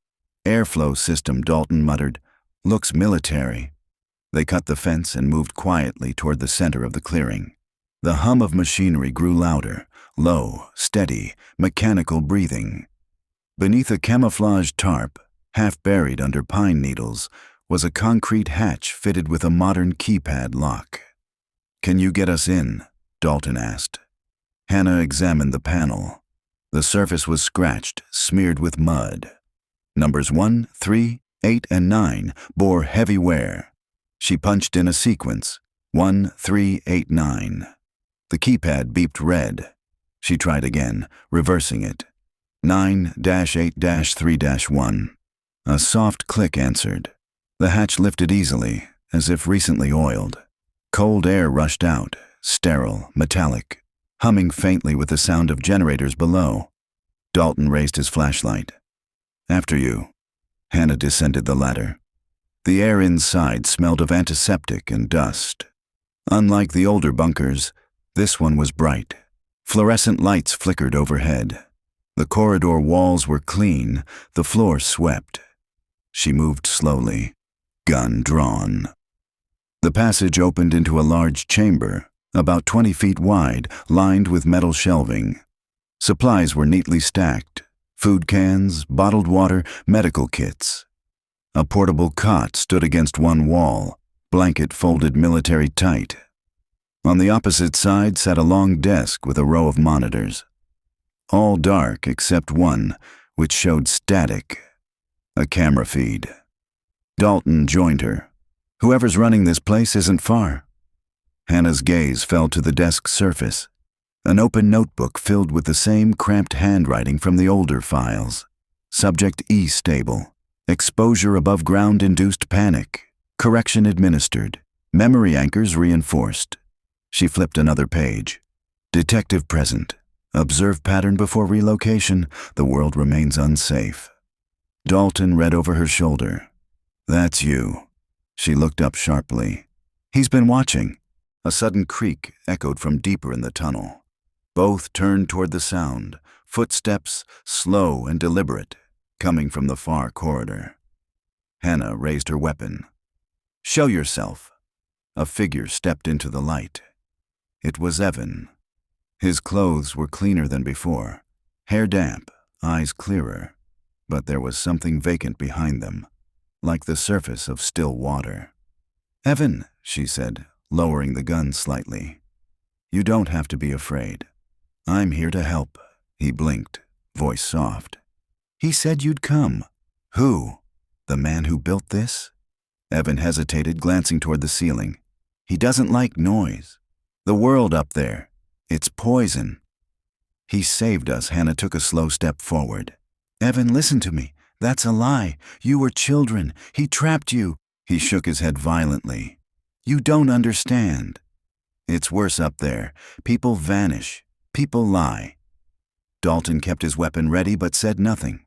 "Airflow system," Dalton muttered. "Looks military." They cut the fence and moved quietly toward the center of the clearing. The hum of machinery grew louder, low, steady, mechanical breathing. Beneath a camouflage tarp, half buried under pine needles, was a concrete hatch fitted with a modern keypad lock. "Can you get us in?" Dalton asked. Hannah examined the panel. The surface was scratched, smeared with mud. Numbers 1, 3, 8, and 9 bore heavy wear. She punched in a sequence, 1, 3, 8, 9. The keypad beeped red. She tried again, reversing it. 9-8-3-1. A soft click answered. The hatch lifted easily, as if recently oiled. Cold air rushed out, sterile, metallic, humming faintly with the sound of generators below. Dalton raised his flashlight. "After you." Hannah descended the ladder. The air inside smelled of antiseptic and dust. Unlike the older bunkers, this one was bright. Fluorescent lights flickered overhead. The corridor walls were clean, the floor swept. She moved slowly, gun drawn. The passage opened into a large chamber, about 20 feet wide, lined with metal shelving. Supplies were neatly stacked: food cans, bottled water, medical kits. A portable cot stood against one wall, blanket folded military tight. On the opposite side sat a long desk with a row of monitors. All dark except one, which showed static. A camera feed. Dalton joined her. "Whoever's running this place isn't far." Hannah's gaze fell to the desk's surface. An open notebook filled with the same cramped handwriting from the older files. Subject E-stable. Exposure above ground induced panic. Correction administered. Memory anchors reinforced. She flipped another page. Detective present. Observe pattern before relocation. The world remains unsafe. Dalton read over her shoulder. "That's you." She looked up sharply. "He's been watching." A sudden creak echoed from deeper in the tunnel. Both turned toward the sound, footsteps slow and deliberate, coming from the far corridor. Hannah raised her weapon. "Show yourself." A figure stepped into the light. It was Evan. His clothes were cleaner than before, hair damp, eyes clearer, but there was something vacant behind them, like the surface of still water. "Evan," she said, lowering the gun slightly. "You don't have to be afraid. I'm here to help." He blinked, voice soft. "He said you'd come." "Who? The man who built this?" Evan hesitated, glancing toward the ceiling. "He doesn't like noise. The world up there. It's poison." "He saved us." Hannah took a slow step forward. "Evan, listen to me. That's a lie. You were children. He trapped you." He shook his head violently. "You don't understand. It's worse up there. People vanish. People lie." Dalton kept his weapon ready but said nothing.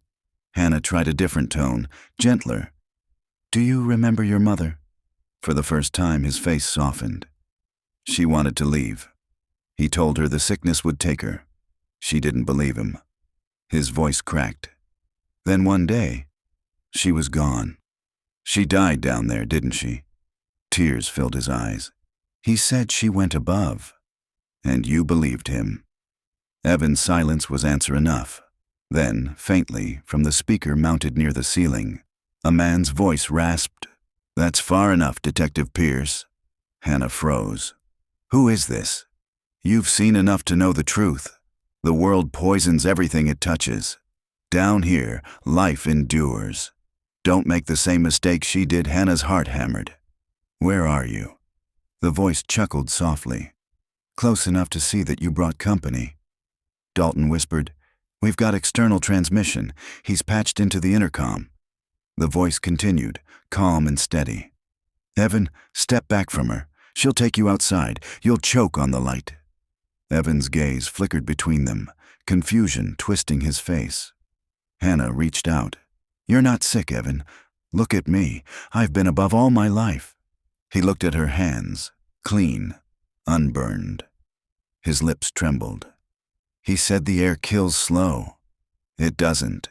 Hannah tried a different tone, gentler. "Do you remember your mother?" For the first time, his face softened. She wanted to leave. He told her the sickness would take her. She didn't believe him. His voice cracked. Then one day, she was gone. "She died down there, didn't she?" Tears filled his eyes. "He said she went above." "And you believed him." Evan's silence was answer enough. Then, faintly, from the speaker mounted near the ceiling, a man's voice rasped, "That's far enough, Detective Pierce." Hannah froze. "Who is this?" You've seen enough to know the truth. The world poisons everything it touches. Down here, life endures. Don't make the same mistake she did. Hannah's heart hammered. Where are you? The voice chuckled softly. Close enough to see that you brought company. Dalton whispered, We've got external transmission. He's patched into the intercom. The voice continued, calm and steady. Evan, step back from her. She'll take you outside. You'll choke on the light. Evan's gaze flickered between them, confusion twisting his face. Hannah reached out. You're not sick, Evan. Look at me. I've been above all my life. He looked at her hands, clean, unburned. His lips trembled. He said the air kills slow. It doesn't.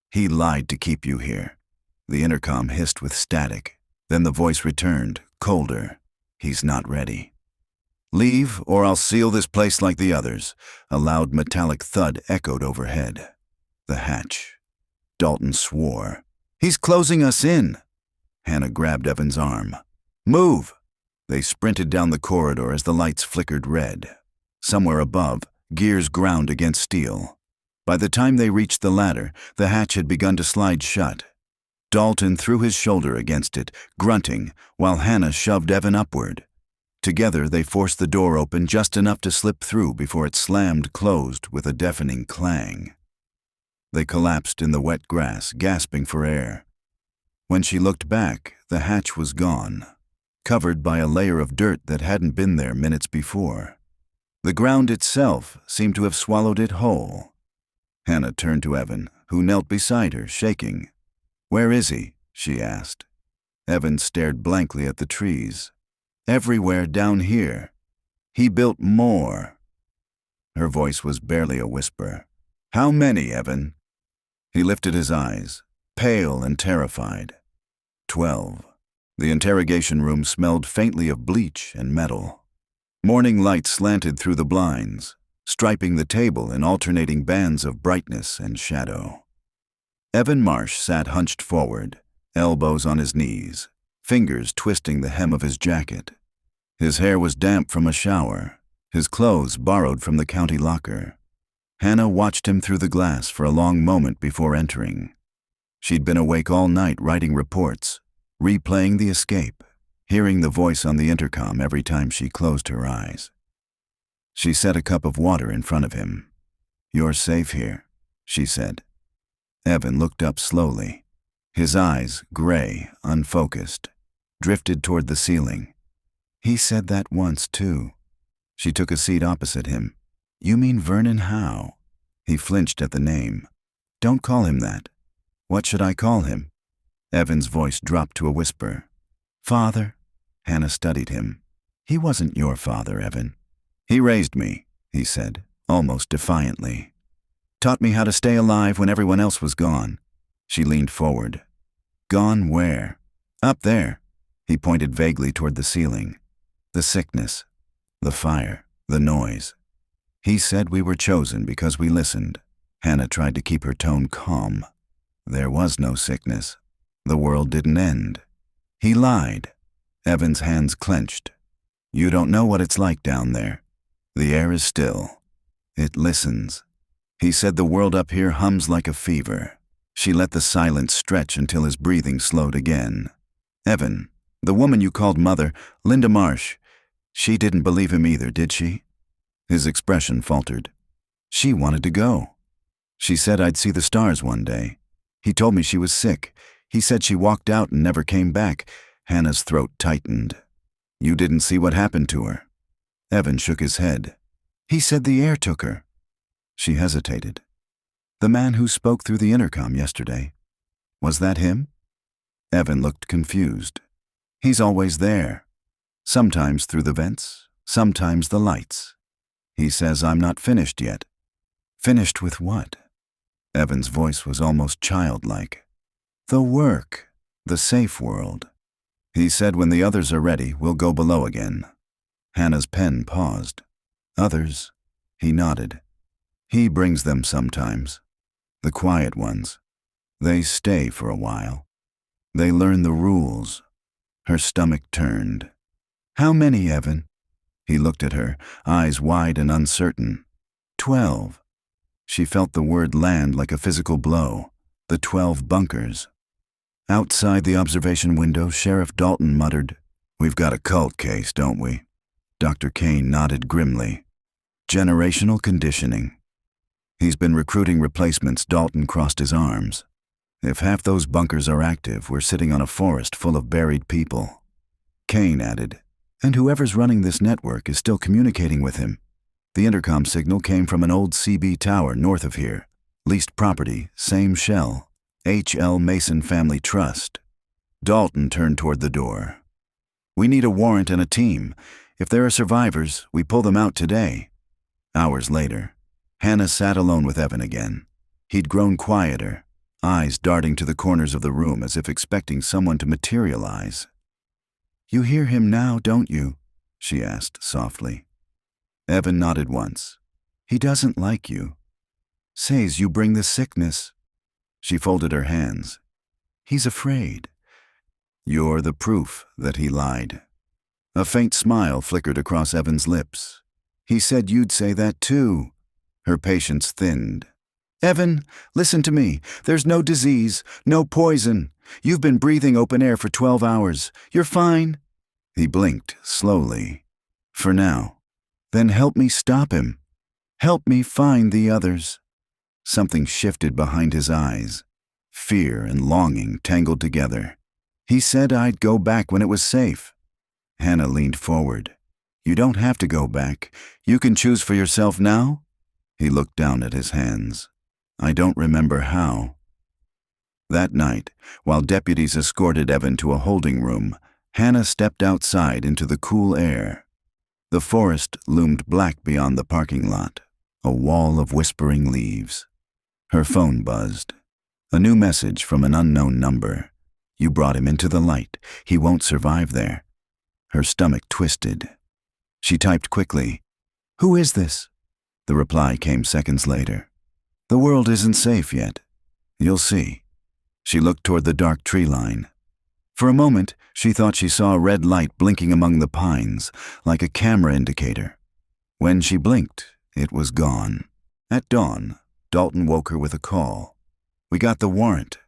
He lied to keep you here. The intercom hissed with static. Then the voice returned, colder. He's not ready. Leave, or I'll seal this place like the others. A loud metallic thud echoed overhead. The hatch. Dalton swore. He's closing us in. Hannah grabbed Evan's arm. Move! They sprinted down the corridor as the lights flickered red. Somewhere above, gears ground against steel. By the time they reached the ladder, the hatch had begun to slide shut. Dalton threw his shoulder against it, grunting, while Hannah shoved Evan upward. Together they forced the door open just enough to slip through before it slammed closed with a deafening clang. They collapsed in the wet grass, gasping for air. When she looked back, the hatch was gone, covered by a layer of dirt that hadn't been there minutes before. The ground itself seemed to have swallowed it whole. Hannah turned to Evan, who knelt beside her, shaking. Where is he? She asked. Evan stared blankly at the trees. Everywhere down here. He built more. Her voice was barely a whisper. How many, Evan? He lifted his eyes, pale and terrified. 12. The interrogation room smelled faintly of bleach and metal. Morning light slanted through the blinds, striping the table in alternating bands of brightness and shadow. Evan Marsh sat hunched forward, elbows on his knees, fingers twisting the hem of his jacket. His hair was damp from a shower, his clothes borrowed from the county locker. Hannah watched him through the glass for a long moment before entering. She'd been awake all night writing reports, replaying the escape, hearing the voice on the intercom every time she closed her eyes. She set a cup of water in front of him. You're safe here, she said. Evan looked up slowly. His eyes, gray, unfocused, drifted toward the ceiling. He said that once, too. She took a seat opposite him. You mean Vernon Howe? He flinched at the name. Don't call him that. What should I call him? Evan's voice dropped to a whisper. Father? Hannah studied him. He wasn't your father, Evan. He raised me, he said, almost defiantly. Taught me how to stay alive when everyone else was gone. She leaned forward. Gone where? Up there. He pointed vaguely toward the ceiling. The sickness, the fire, the noise. He said we were chosen because we listened. Hannah tried to keep her tone calm. There was no sickness. The world didn't end. He lied. Evan's hands clenched. You don't know what it's like down there. The air is still. It listens. He said the world up here hums like a fever. She let the silence stretch until his breathing slowed again. Evan, the woman you called mother, Linda Marsh, she didn't believe him either, did she? His expression faltered. She wanted to go. She said I'd see the stars one day. He told me she was sick. He said she walked out and never came back. Hannah's throat tightened. You didn't see what happened to her? Evan shook his head. He said the air took her. She hesitated. The man who spoke through the intercom yesterday. Was that him? Evan looked confused. He's always there. Sometimes through the vents, sometimes the lights. He says I'm not finished yet. Finished with what? Evan's voice was almost childlike. The work, the safe world. He said when the others are ready, we'll go below again. Hannah's pen paused. Others? He nodded. He brings them sometimes. The quiet ones. They stay for a while. They learn the rules. Her stomach turned. How many, Evan? He looked at her, eyes wide and uncertain. 12. She felt the word land like a physical blow. The 12 bunkers. Outside the observation window, Sheriff Dalton muttered, "We've got a cult case, don't we?" Dr. Kane nodded grimly. "Generational conditioning." "He's been recruiting replacements." Dalton crossed his arms. "If half those bunkers are active, we're sitting on a forest full of buried people." Kane added, "And whoever's running this network is still communicating with him." The intercom signal came from an old CB tower north of here. Leased property, same shell. H.L. Mason Family Trust. Dalton turned toward the door. "We need a warrant and a team. If there are survivors, we pull them out today." Hours later, Hannah sat alone with Evan again. He'd grown quieter, eyes darting to the corners of the room as if expecting someone to materialize. "You hear him now, don't you?" she asked softly. Evan nodded once. "He doesn't like you. Says you bring the sickness." She folded her hands. "He's afraid." "You're the proof that he lied." A faint smile flickered across Evan's lips. "He said you'd say that too." Her patience thinned. "Evan, listen to me. There's no disease, no poison. You've been breathing open air for 12 hours. You're fine." He blinked slowly. "For now." "Then help me stop him. Help me find the others." Something shifted behind his eyes. Fear and longing tangled together. "He said I'd go back when it was safe." Hannah leaned forward. "You don't have to go back. You can choose for yourself now." He looked down at his hands. "I don't remember how." That night, while deputies escorted Evan to a holding room, Hannah stepped outside into the cool air. The forest loomed black beyond the parking lot, a wall of whispering leaves. Her phone buzzed. A new message from an unknown number. "You brought him into the light. He won't survive there." Her stomach twisted. She typed quickly, "Who is this?" The reply came seconds later. "The world isn't safe yet. You'll see." She looked toward the dark tree line. For a moment, she thought she saw a red light blinking among the pines, like a camera indicator. When she blinked, it was gone. At dawn, Dalton woke her with a call. "We got the warrant.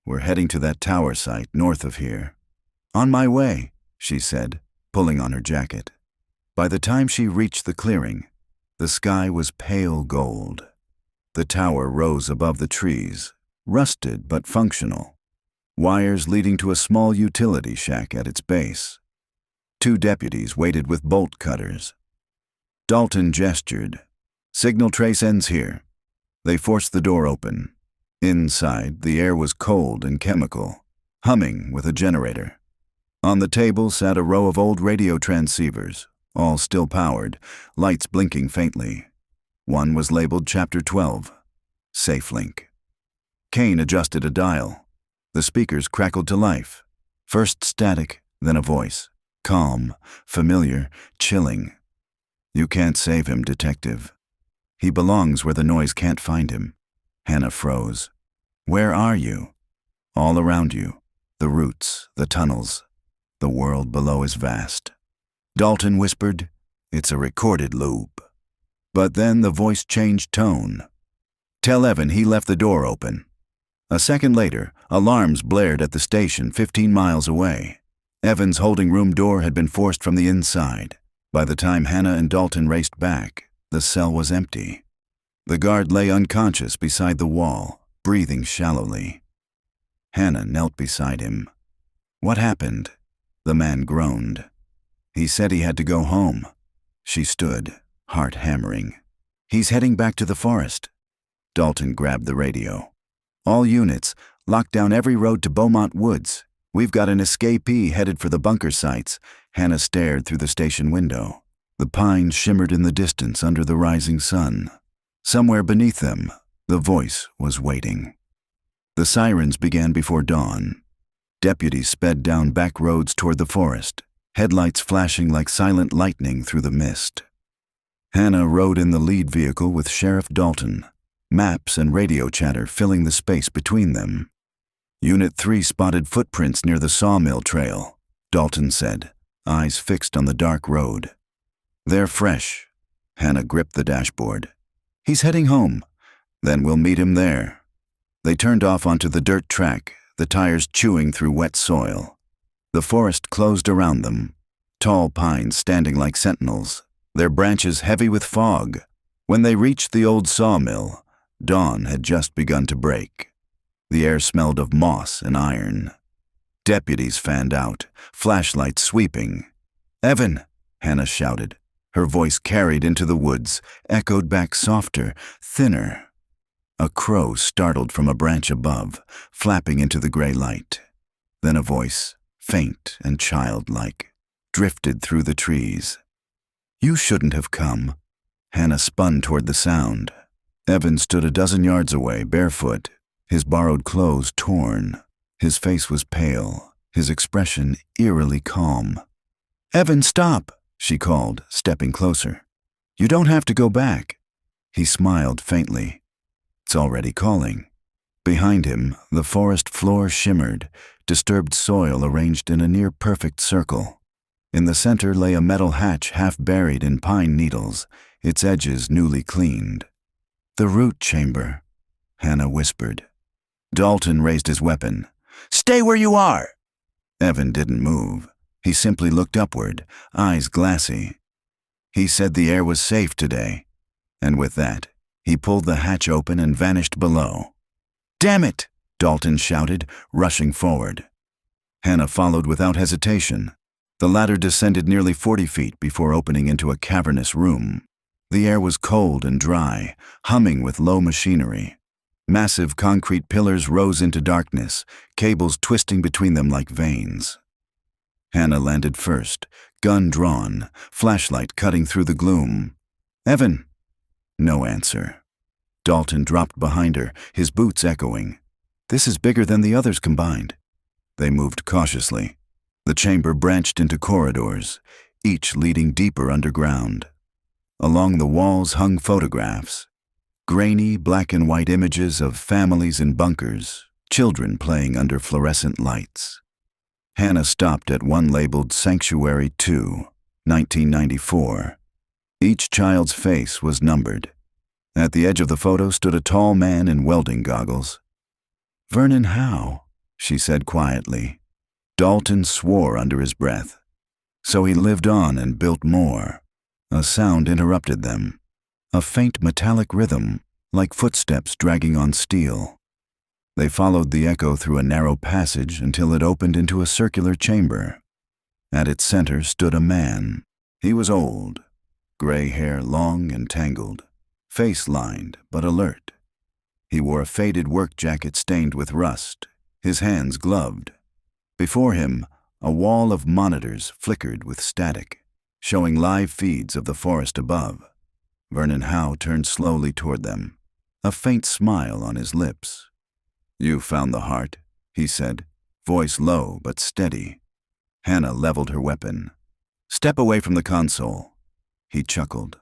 We're heading to that tower site north of here." "On my way," she said, pulling on her jacket. By the time she reached the clearing, the sky was pale gold. The tower rose above the trees, rusted but functional. Wires leading to a small utility shack at its base. 2 deputies waited with bolt cutters. Dalton gestured. "Signal trace ends here." They forced the door open. Inside, the air was cold and chemical, humming with a generator. On the table sat a row of old radio transceivers, all still powered, lights blinking faintly. One was labeled Chapter 12, Safe Link. Kane adjusted a dial. The speakers crackled to life. First static, then a voice. Calm, familiar, chilling. "You can't save him, Detective. He belongs where the noise can't find him." Hannah froze. "Where are you?" "All around you. The roots, the tunnels. The world below is vast." Dalton whispered, "It's a recorded loop." But then the voice changed tone. "Tell Evan he left the door open." A second later, alarms blared at the station 15 miles away. Evan's holding room door had been forced from the inside. By the time Hannah and Dalton raced back, the cell was empty. The guard lay unconscious beside the wall, breathing shallowly. Hannah knelt beside him. "What happened?" The man groaned. "He said he had to go home." She stood, heart hammering. "He's heading back to the forest." Dalton grabbed the radio. "All units, lock down every road to Beaumont Woods. We've got an escapee headed for the bunker sites." Hannah stared through the station window. The pines shimmered in the distance under the rising sun. Somewhere beneath them, the voice was waiting. The sirens began before dawn. Deputies sped down back roads toward the forest, headlights flashing like silent lightning through the mist. Hannah rode in the lead vehicle with Sheriff Dalton, maps and radio chatter filling the space between them. "Unit 3 spotted footprints near the sawmill trail," Dalton said, eyes fixed on the dark road. They're fresh. Hannah gripped the dashboard. He's heading home. Then we'll meet him there. They turned off onto the dirt track, the tires chewing through wet soil. The forest closed around them, tall pines standing like sentinels, their branches heavy with fog. When they reached the old sawmill, dawn had just begun to break. The air smelled of moss and iron. Deputies fanned out, flashlights sweeping. "Evan!" Hannah shouted. Her voice carried into the woods, echoed back softer, thinner. A crow startled from a branch above, flapping into the gray light. Then a voice, faint and childlike, drifted through the trees. "You shouldn't have come." Hannah spun toward the sound. Evan stood a dozen yards away, barefoot, his borrowed clothes torn. His face was pale, his expression eerily calm. "Evan, stop!" she called, stepping closer. "You don't have to go back." He smiled faintly. "It's already calling." Behind him, the forest floor shimmered, disturbed soil arranged in a near-perfect circle. In the center lay a metal hatch half buried in pine needles, its edges newly cleaned. "The root chamber," Hannah whispered. Dalton raised his weapon. "Stay where you are!" Evan didn't move. He simply looked upward, eyes glassy. He said the air was safe today, and with that, he pulled the hatch open and vanished below. "Damn it!" Dalton shouted, rushing forward. Hannah followed without hesitation. The ladder descended nearly 40 feet before opening into a cavernous room. The air was cold and dry, humming with low machinery. Massive concrete pillars rose into darkness, cables twisting between them like veins. Hannah landed first, gun drawn, flashlight cutting through the gloom. "Evan!" No answer. Dalton dropped behind her, his boots echoing. "This is bigger than the others combined." They moved cautiously. The chamber branched into corridors, each leading deeper underground. Along the walls hung photographs, grainy black and white images of families in bunkers, children playing under fluorescent lights. Hannah stopped at one labeled Sanctuary 2, 1994. Each child's face was numbered. At the edge of the photo stood a tall man in welding goggles. "Vernon Howe," she said quietly. Dalton swore under his breath. So he lived on and built more. A sound interrupted them. A faint metallic rhythm, like footsteps dragging on steel. They followed the echo through a narrow passage until it opened into a circular chamber. At its center stood a man. He was old, gray hair long and tangled, face lined but alert. He wore a faded work jacket stained with rust, his hands gloved. Before him, a wall of monitors flickered with static, showing live feeds of the forest above. Vernon Howe turned slowly toward them, a faint smile on his lips. "You found the heart," he said, voice low but steady. Hannah leveled her weapon. "Step away from the console." He chuckled.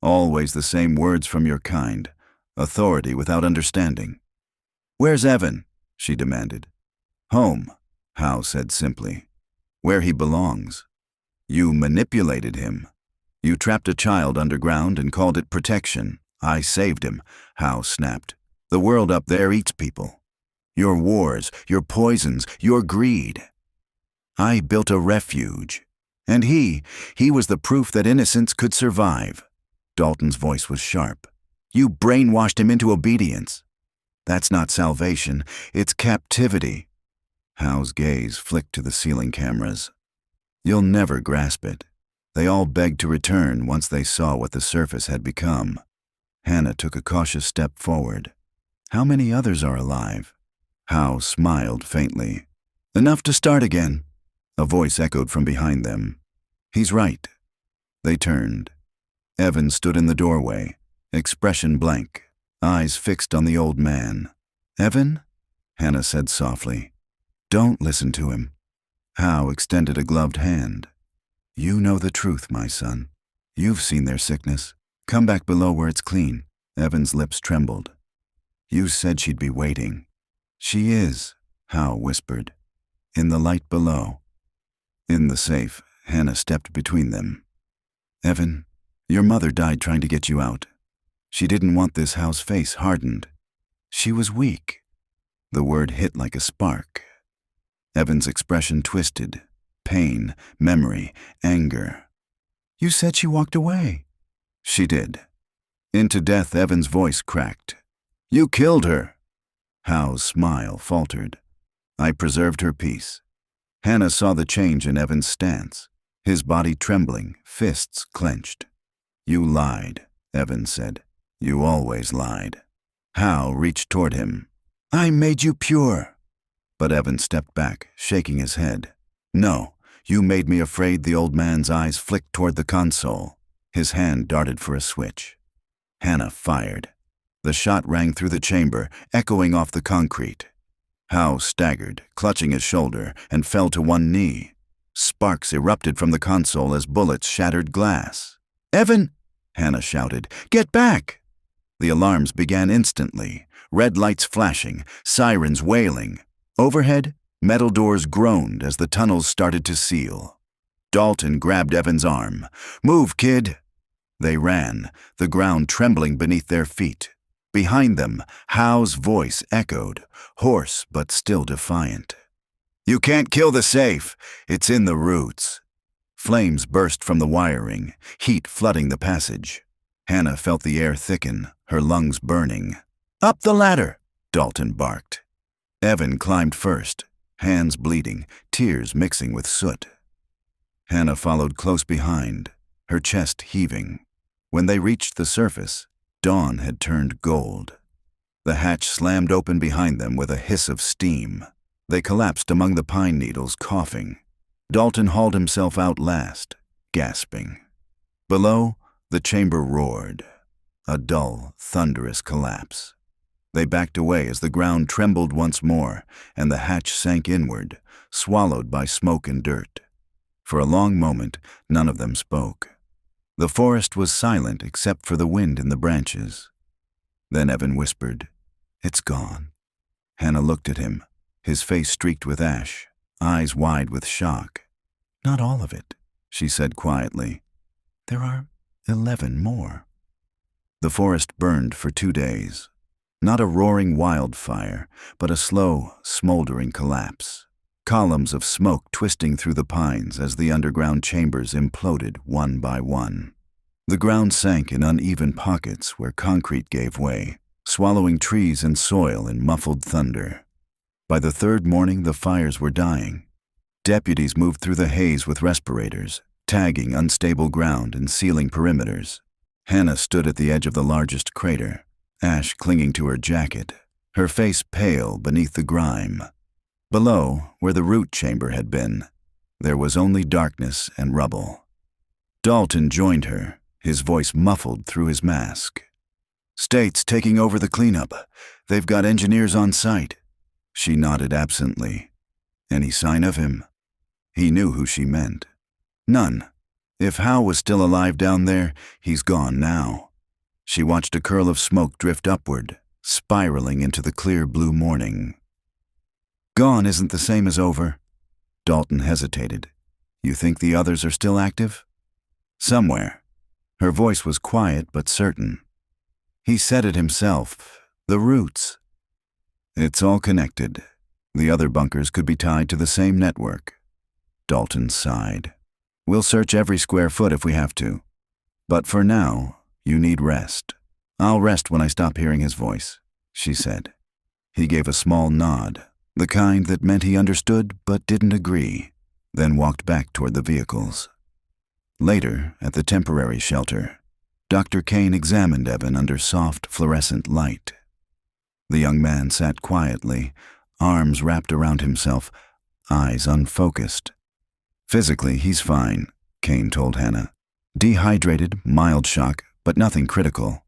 "Always the same words from your kind, authority without understanding." "Where's Evan?" she demanded. "Home," Howe said simply. "Where he belongs. You manipulated him. You trapped a child underground and called it protection. I saved him," Howe snapped. "The world up there eats people. Your wars, your poisons, your greed. I built a refuge. And he was the proof that innocence could survive." Dalton's voice was sharp. "You brainwashed him into obedience. That's not salvation, it's captivity." Howe's gaze flicked to the ceiling cameras. "You'll never grasp it." They all begged to return once they saw what the surface had become. Hannah took a cautious step forward. "How many others are alive?" Howe smiled faintly. "Enough to start again." A voice echoed from behind them. "He's right." They turned. Evan stood in the doorway, expression blank, eyes fixed on the old man. "Evan?" Hannah said softly. "Don't listen to him." Howe extended a gloved hand. "You know the truth, my son. You've seen their sickness. Come back below where it's clean." Evan's lips trembled. "You said she'd be waiting." "She is," Howe whispered. "In the light below." In the safe, Hannah stepped between them. Evan, your mother died trying to get you out. She didn't want this house face hardened. She was weak. The word hit like a spark. Evan's expression twisted. Pain, memory, anger. You said she walked away. She did. Into death, Evan's voice cracked. You killed her. Howe's smile faltered. I preserved her peace. Hannah saw the change in Evan's stance, his body trembling, fists clenched. You lied, Evan said. You always lied. Howe reached toward him. I made you pure. But Evan stepped back, shaking his head. No, you made me afraid. The old man's eyes flicked toward the console. His hand darted for a switch. Hannah fired. The shot rang through the chamber, echoing off the concrete. Howe staggered, clutching his shoulder, and fell to one knee. Sparks erupted from the console as bullets shattered glass. Evan! Hannah shouted. Get back! The alarms began instantly, red lights flashing, sirens wailing. Overhead, metal doors groaned as the tunnels started to seal. Dalton grabbed Evan's arm. Move, kid! They ran, the ground trembling beneath their feet. Behind them, Howe's voice echoed, hoarse but still defiant. You can't kill the safe. It's in the roots. Flames burst from the wiring, heat flooding the passage. Hannah felt the air thicken, her lungs burning. Up the ladder, Dalton barked. Evan climbed first, hands bleeding, tears mixing with soot. Hannah followed close behind, her chest heaving. When they reached the surface, dawn had turned gold. The hatch slammed open behind them with a hiss of steam. They collapsed among the pine needles, coughing. Dalton hauled himself out last, gasping. Below, the chamber roared. A dull, thunderous collapse. They backed away as the ground trembled once more, and the hatch sank inward, swallowed by smoke and dirt. For a long moment, none of them spoke. The forest was silent except for the wind in the branches. Then Evan whispered, It's gone. Hannah looked at him, his face streaked with ash, eyes wide with shock. Not all of it, she said quietly. There are 11 more. The forest burned for 2 days. Not a roaring wildfire, but a slow, smoldering collapse. Columns of smoke twisting through the pines as the underground chambers imploded one by one. The ground sank in uneven pockets where concrete gave way, swallowing trees and soil in muffled thunder. By the third morning, the fires were dying. Deputies moved through the haze with respirators, tagging unstable ground and sealing perimeters. Hannah stood at the edge of the largest crater, ash clinging to her jacket, her face pale beneath the grime. Below, where the root chamber had been, there was only darkness and rubble. Dalton joined her, his voice muffled through his mask. State's taking over the cleanup. They've got engineers on site. She nodded absently. Any sign of him? He knew who she meant. None. If Howe was still alive down there, he's gone now. She watched a curl of smoke drift upward, spiraling into the clear blue morning. Gone isn't the same as over. Dalton hesitated. You think the others are still active? Somewhere. Her voice was quiet but certain. He said it himself. The roots. It's all connected. The other bunkers could be tied to the same network. Dalton sighed. We'll search every square foot if we have to. But for now, you need rest. I'll rest when I stop hearing his voice, she said. He gave a small nod, the kind that meant he understood but didn't agree, then walked back toward the vehicles. Later, at the temporary shelter, Dr. Kane examined Evan under soft, fluorescent light. The young man sat quietly, arms wrapped around himself, eyes unfocused. Physically, he's fine, Kane told Hannah. Dehydrated, mild shock, but nothing critical.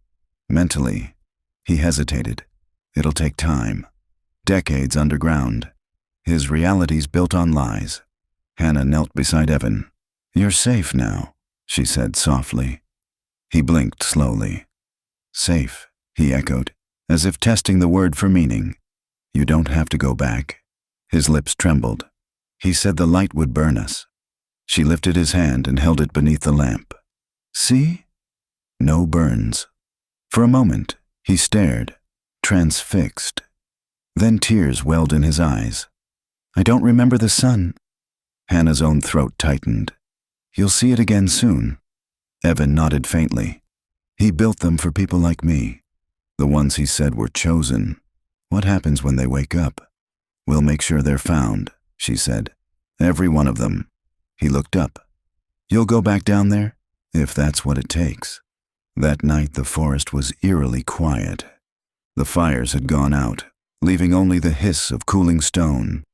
Mentally, he hesitated. It'll take time. Decades underground. His reality's built on lies. Hannah knelt beside Evan. You're safe now, she said softly. He blinked slowly. Safe, he echoed, as if testing the word for meaning. You don't have to go back. His lips trembled. He said the light would burn us. She lifted his hand and held it beneath the lamp. See? No burns. For a moment, he stared, transfixed. Then tears welled in his eyes. I don't remember the sun. Hannah's own throat tightened. You'll see it again soon. Evan nodded faintly. He built them for people like me. The ones he said were chosen. What happens when they wake up? We'll make sure they're found, she said. Every one of them. He looked up. You'll go back down there? If that's what it takes. That night the forest was eerily quiet. The fires had gone out, leaving only the hiss of cooling stone.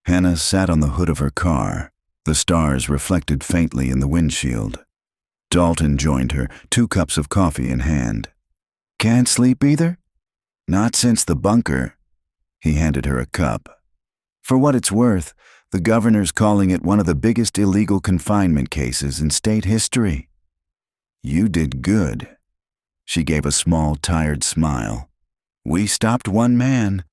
Hannah sat on the hood of her car. The stars reflected faintly in the windshield. Dalton joined her, 2 cups of coffee in hand. Can't sleep either? Not since the bunker. He handed her a cup. For what it's worth, the governor's calling it one of the biggest illegal confinement cases in state history. You did good. She gave a small, tired smile. We stopped one man.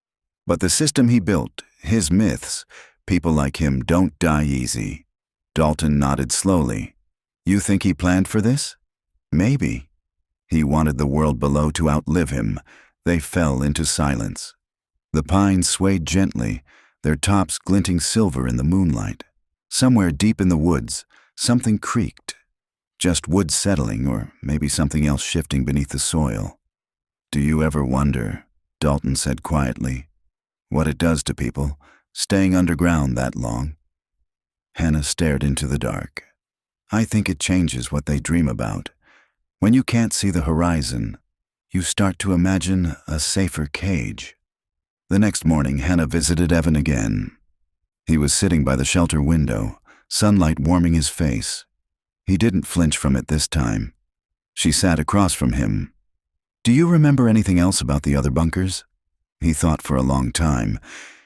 But the system he built, his myths, people like him don't die easy. Dalton nodded slowly. You think he planned for this? Maybe. He wanted the world below to outlive him. They fell into silence. The pines swayed gently, their tops glinting silver in the moonlight. Somewhere deep in the woods, something creaked. Just wood settling, or maybe something else shifting beneath the soil. Do you ever wonder, Dalton said quietly, what it does to people, staying underground that long? Hannah stared into the dark. I think it changes what they dream about. When you can't see the horizon, you start to imagine a safer cage. The next morning, Hannah visited Evan again. He was sitting by the shelter window, sunlight warming his face. He didn't flinch from it this time. She sat across from him. Do you remember anything else about the other bunkers? He thought for a long time.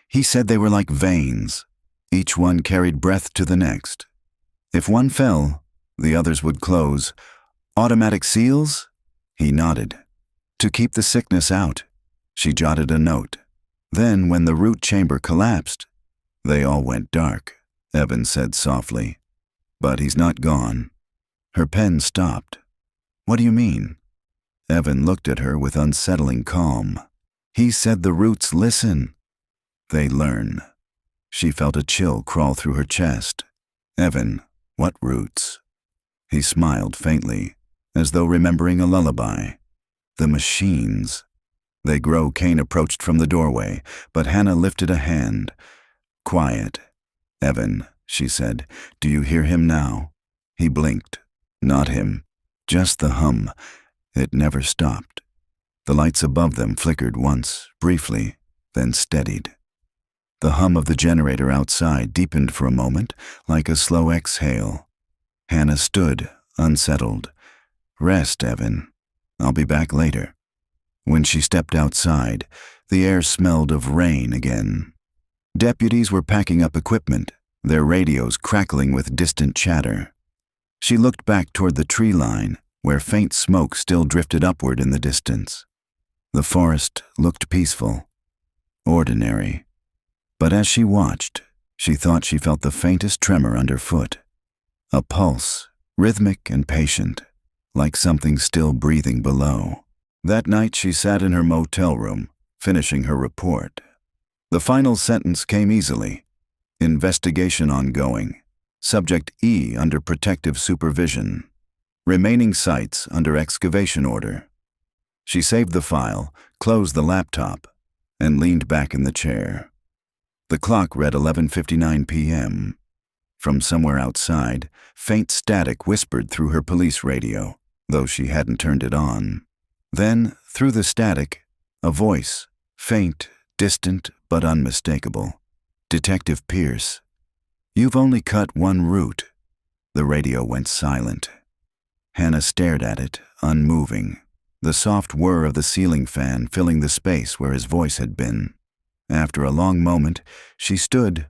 He said they were like veins. Each one carried breath to the next. If one fell, the others would close. Automatic seals? He nodded. To keep the sickness out. She jotted a note. Then, when the root chamber collapsed, they all went dark, Evan said softly. But he's not gone. Her pen stopped. What do you mean? Evan looked at her with unsettling calm. He said the roots listen. They learn. She felt a chill crawl through her chest. Evan, what roots? He smiled faintly, as though remembering a lullaby. The machines. They grow. Kane approached from the doorway, but Hannah lifted a hand. Quiet. Evan, she said, do you hear him now? He blinked. Not him. Just the hum. It never stopped. The lights above them flickered once, briefly, then steadied. The hum of the generator outside deepened for a moment, like a slow exhale. Hannah stood, unsettled. Rest, Evan. I'll be back later. When she stepped outside, the air smelled of rain again. Deputies were packing up equipment, their radios crackling with distant chatter. She looked back toward the tree line, where faint smoke still drifted upward in the distance. The forest looked peaceful, ordinary. But as she watched, she thought she felt the faintest tremor underfoot. A pulse, rhythmic and patient, like something still breathing below. That night she sat in her motel room, finishing her report. The final sentence came easily. Investigation ongoing. Subject E under protective supervision. Remaining sites under excavation order. She saved the file, closed the laptop, and leaned back in the chair. The clock read 11:59 p.m. From somewhere outside, faint static whispered through her police radio, though she hadn't turned it on. Then, through the static, a voice, faint, distant, but unmistakable. Detective Pierce. You've only cut one root. The radio went silent. Hannah stared at it, unmoving, the soft whir of the ceiling fan filling the space where his voice had been. After a long moment, she stood,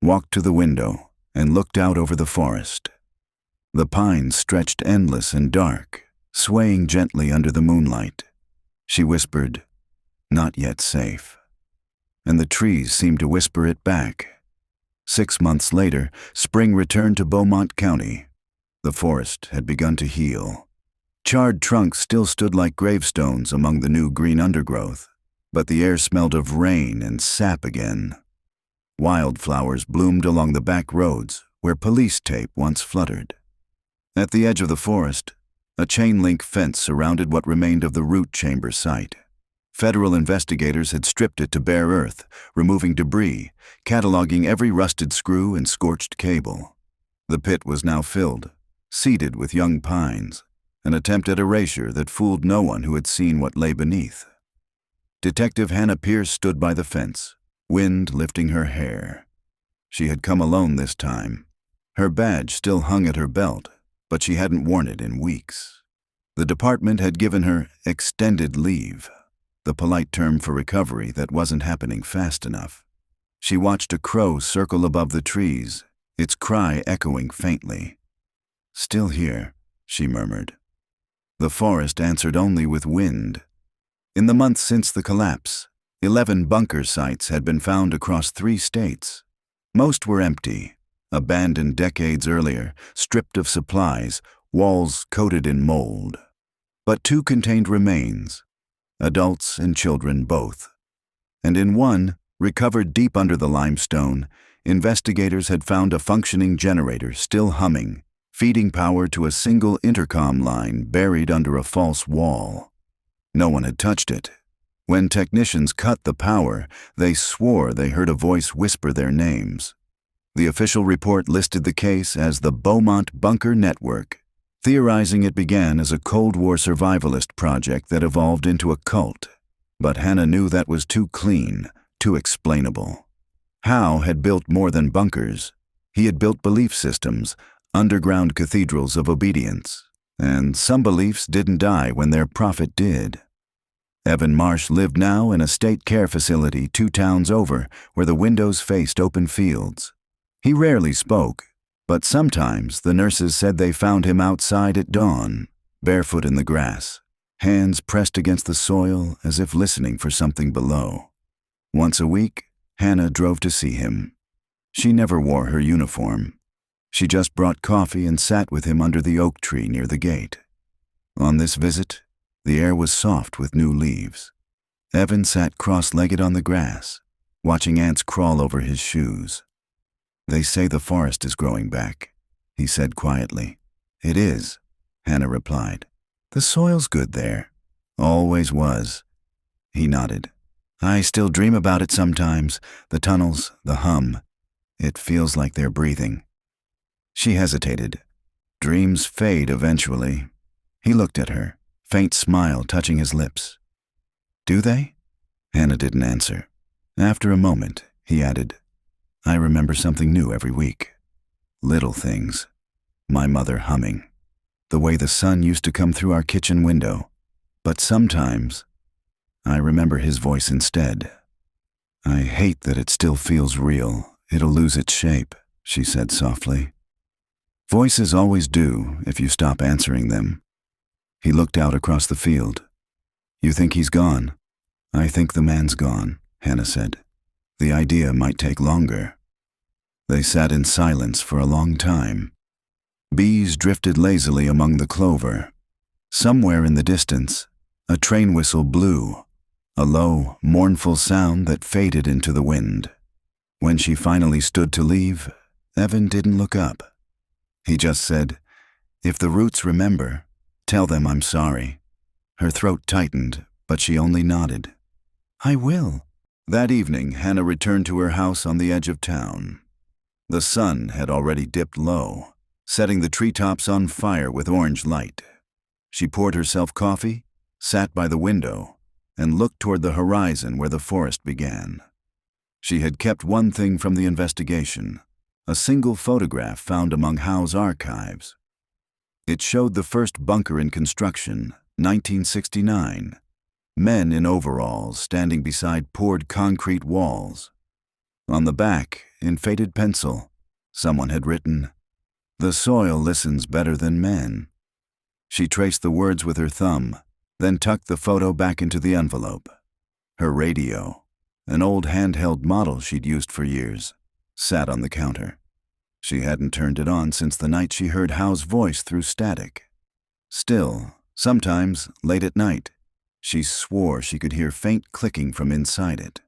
walked to the window, and looked out over the forest. The pines stretched endless and dark, swaying gently under the moonlight. She whispered, not yet safe. And the trees seemed to whisper it back. 6 months later, spring returned to Beaumont County. The forest had begun to heal. Charred trunks still stood like gravestones among the new green undergrowth, but the air smelled of rain and sap again. Wildflowers bloomed along the back roads where police tape once fluttered. At the edge of the forest, a chain-link fence surrounded what remained of the root chamber site. Federal investigators had stripped it to bare earth, removing debris, cataloging every rusted screw and scorched cable. The pit was now filled, seeded with young pines, an attempt at erasure that fooled no one who had seen what lay beneath. Detective Hannah Pierce stood by the fence, wind lifting her hair. She had come alone this time. Her badge still hung at her belt, but she hadn't worn it in weeks. The department had given her extended leave, the polite term for recovery that wasn't happening fast enough. She watched a crow circle above the trees, its cry echoing faintly. "Still here," she murmured. The forest answered only with wind. In the months since the collapse, 11 bunker sites had been found across 3 states. Most were empty, abandoned decades earlier, stripped of supplies, walls coated in mold. But 2 contained remains, adults and children both. And in one, recovered deep under the limestone, investigators had found a functioning generator still humming, feeding power to a single intercom line buried under a false wall. No one had touched it. When technicians cut the power, they swore they heard a voice whisper their names. The official report listed the case as the Beaumont Bunker Network, theorizing it began as a Cold War survivalist project that evolved into a cult. But Hannah knew that was too clean, too explainable. Howe had built more than bunkers. He had built belief systems, underground cathedrals of obedience. And some beliefs didn't die when their prophet did. Evan Marsh lived now in a state care facility 2 towns over, where the windows faced open fields. He rarely spoke, but sometimes the nurses said they found him outside at dawn, barefoot in the grass, hands pressed against the soil as if listening for something below. Once a week, Hannah drove to see him. She never wore her uniform. She just brought coffee and sat with him under the oak tree near the gate. On this visit, the air was soft with new leaves. Evan sat cross-legged on the grass, watching ants crawl over his shoes. "They say the forest is growing back," he said quietly. "It is," Hannah replied. "The soil's good there. Always was." He nodded. "I still dream about it sometimes, the tunnels, the hum. It feels like they're breathing." She hesitated. Dreams fade eventually. He looked at her, faint smile touching his lips. "Do they?" Hannah didn't answer. After a moment, he added, "I remember something new every week. Little things. My mother humming. The way the sun used to come through our kitchen window. But sometimes, I remember his voice instead. I hate that it still feels real. It'll lose its shape," she said softly. "Voices always do if you stop answering them." He looked out across the field. "You think he's gone?" "I think the man's gone," Hannah said. "The idea might take longer." They sat in silence for a long time. Bees drifted lazily among the clover. Somewhere in the distance, a train whistle blew, a low, mournful sound that faded into the wind. When she finally stood to leave, Evan didn't look up. He just said, "If the roots remember, tell them I'm sorry." Her throat tightened, but she only nodded. "I will." That evening, Hannah returned to her house on the edge of town. The sun had already dipped low, setting the treetops on fire with orange light. She poured herself coffee, sat by the window, and looked toward the horizon where the forest began. She had kept one thing from the investigation, a single photograph found among Howe's archives. It showed the first bunker in construction, 1969. Men in overalls standing beside poured concrete walls. On the back, in faded pencil, someone had written, "The soil listens better than men." She traced the words with her thumb, then tucked the photo back into the envelope. Her radio, an old handheld model she'd used for years, sat on the counter. She hadn't turned it on since the night she heard Hal's voice through static. Still, sometimes, late at night, she swore she could hear faint clicking from inside it.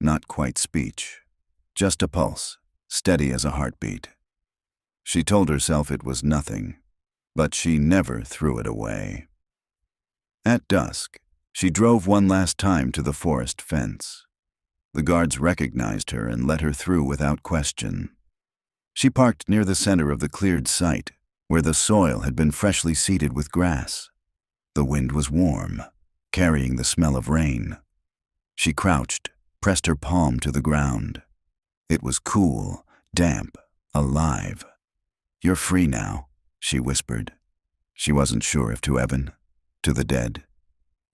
Not quite speech, just a pulse, steady as a heartbeat. She told herself it was nothing, but she never threw it away. At dusk, she drove one last time to the forest fence. The guards recognized her and let her through without question. She parked near the center of the cleared site, where the soil had been freshly seeded with grass. The wind was warm, carrying the smell of rain. She crouched, pressed her palm to the ground. It was cool, damp, alive. "You're free now," she whispered. She wasn't sure if to Evan, to the dead,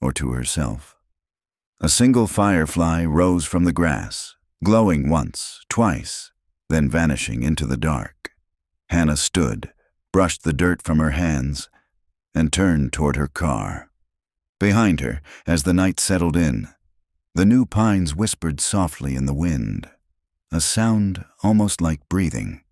or to herself. A single firefly rose from the grass, glowing once, twice, then vanishing into the dark. Hannah stood, brushed the dirt from her hands, and turned toward her car. Behind her, as the night settled in, the new pines whispered softly in the wind, a sound almost like breathing.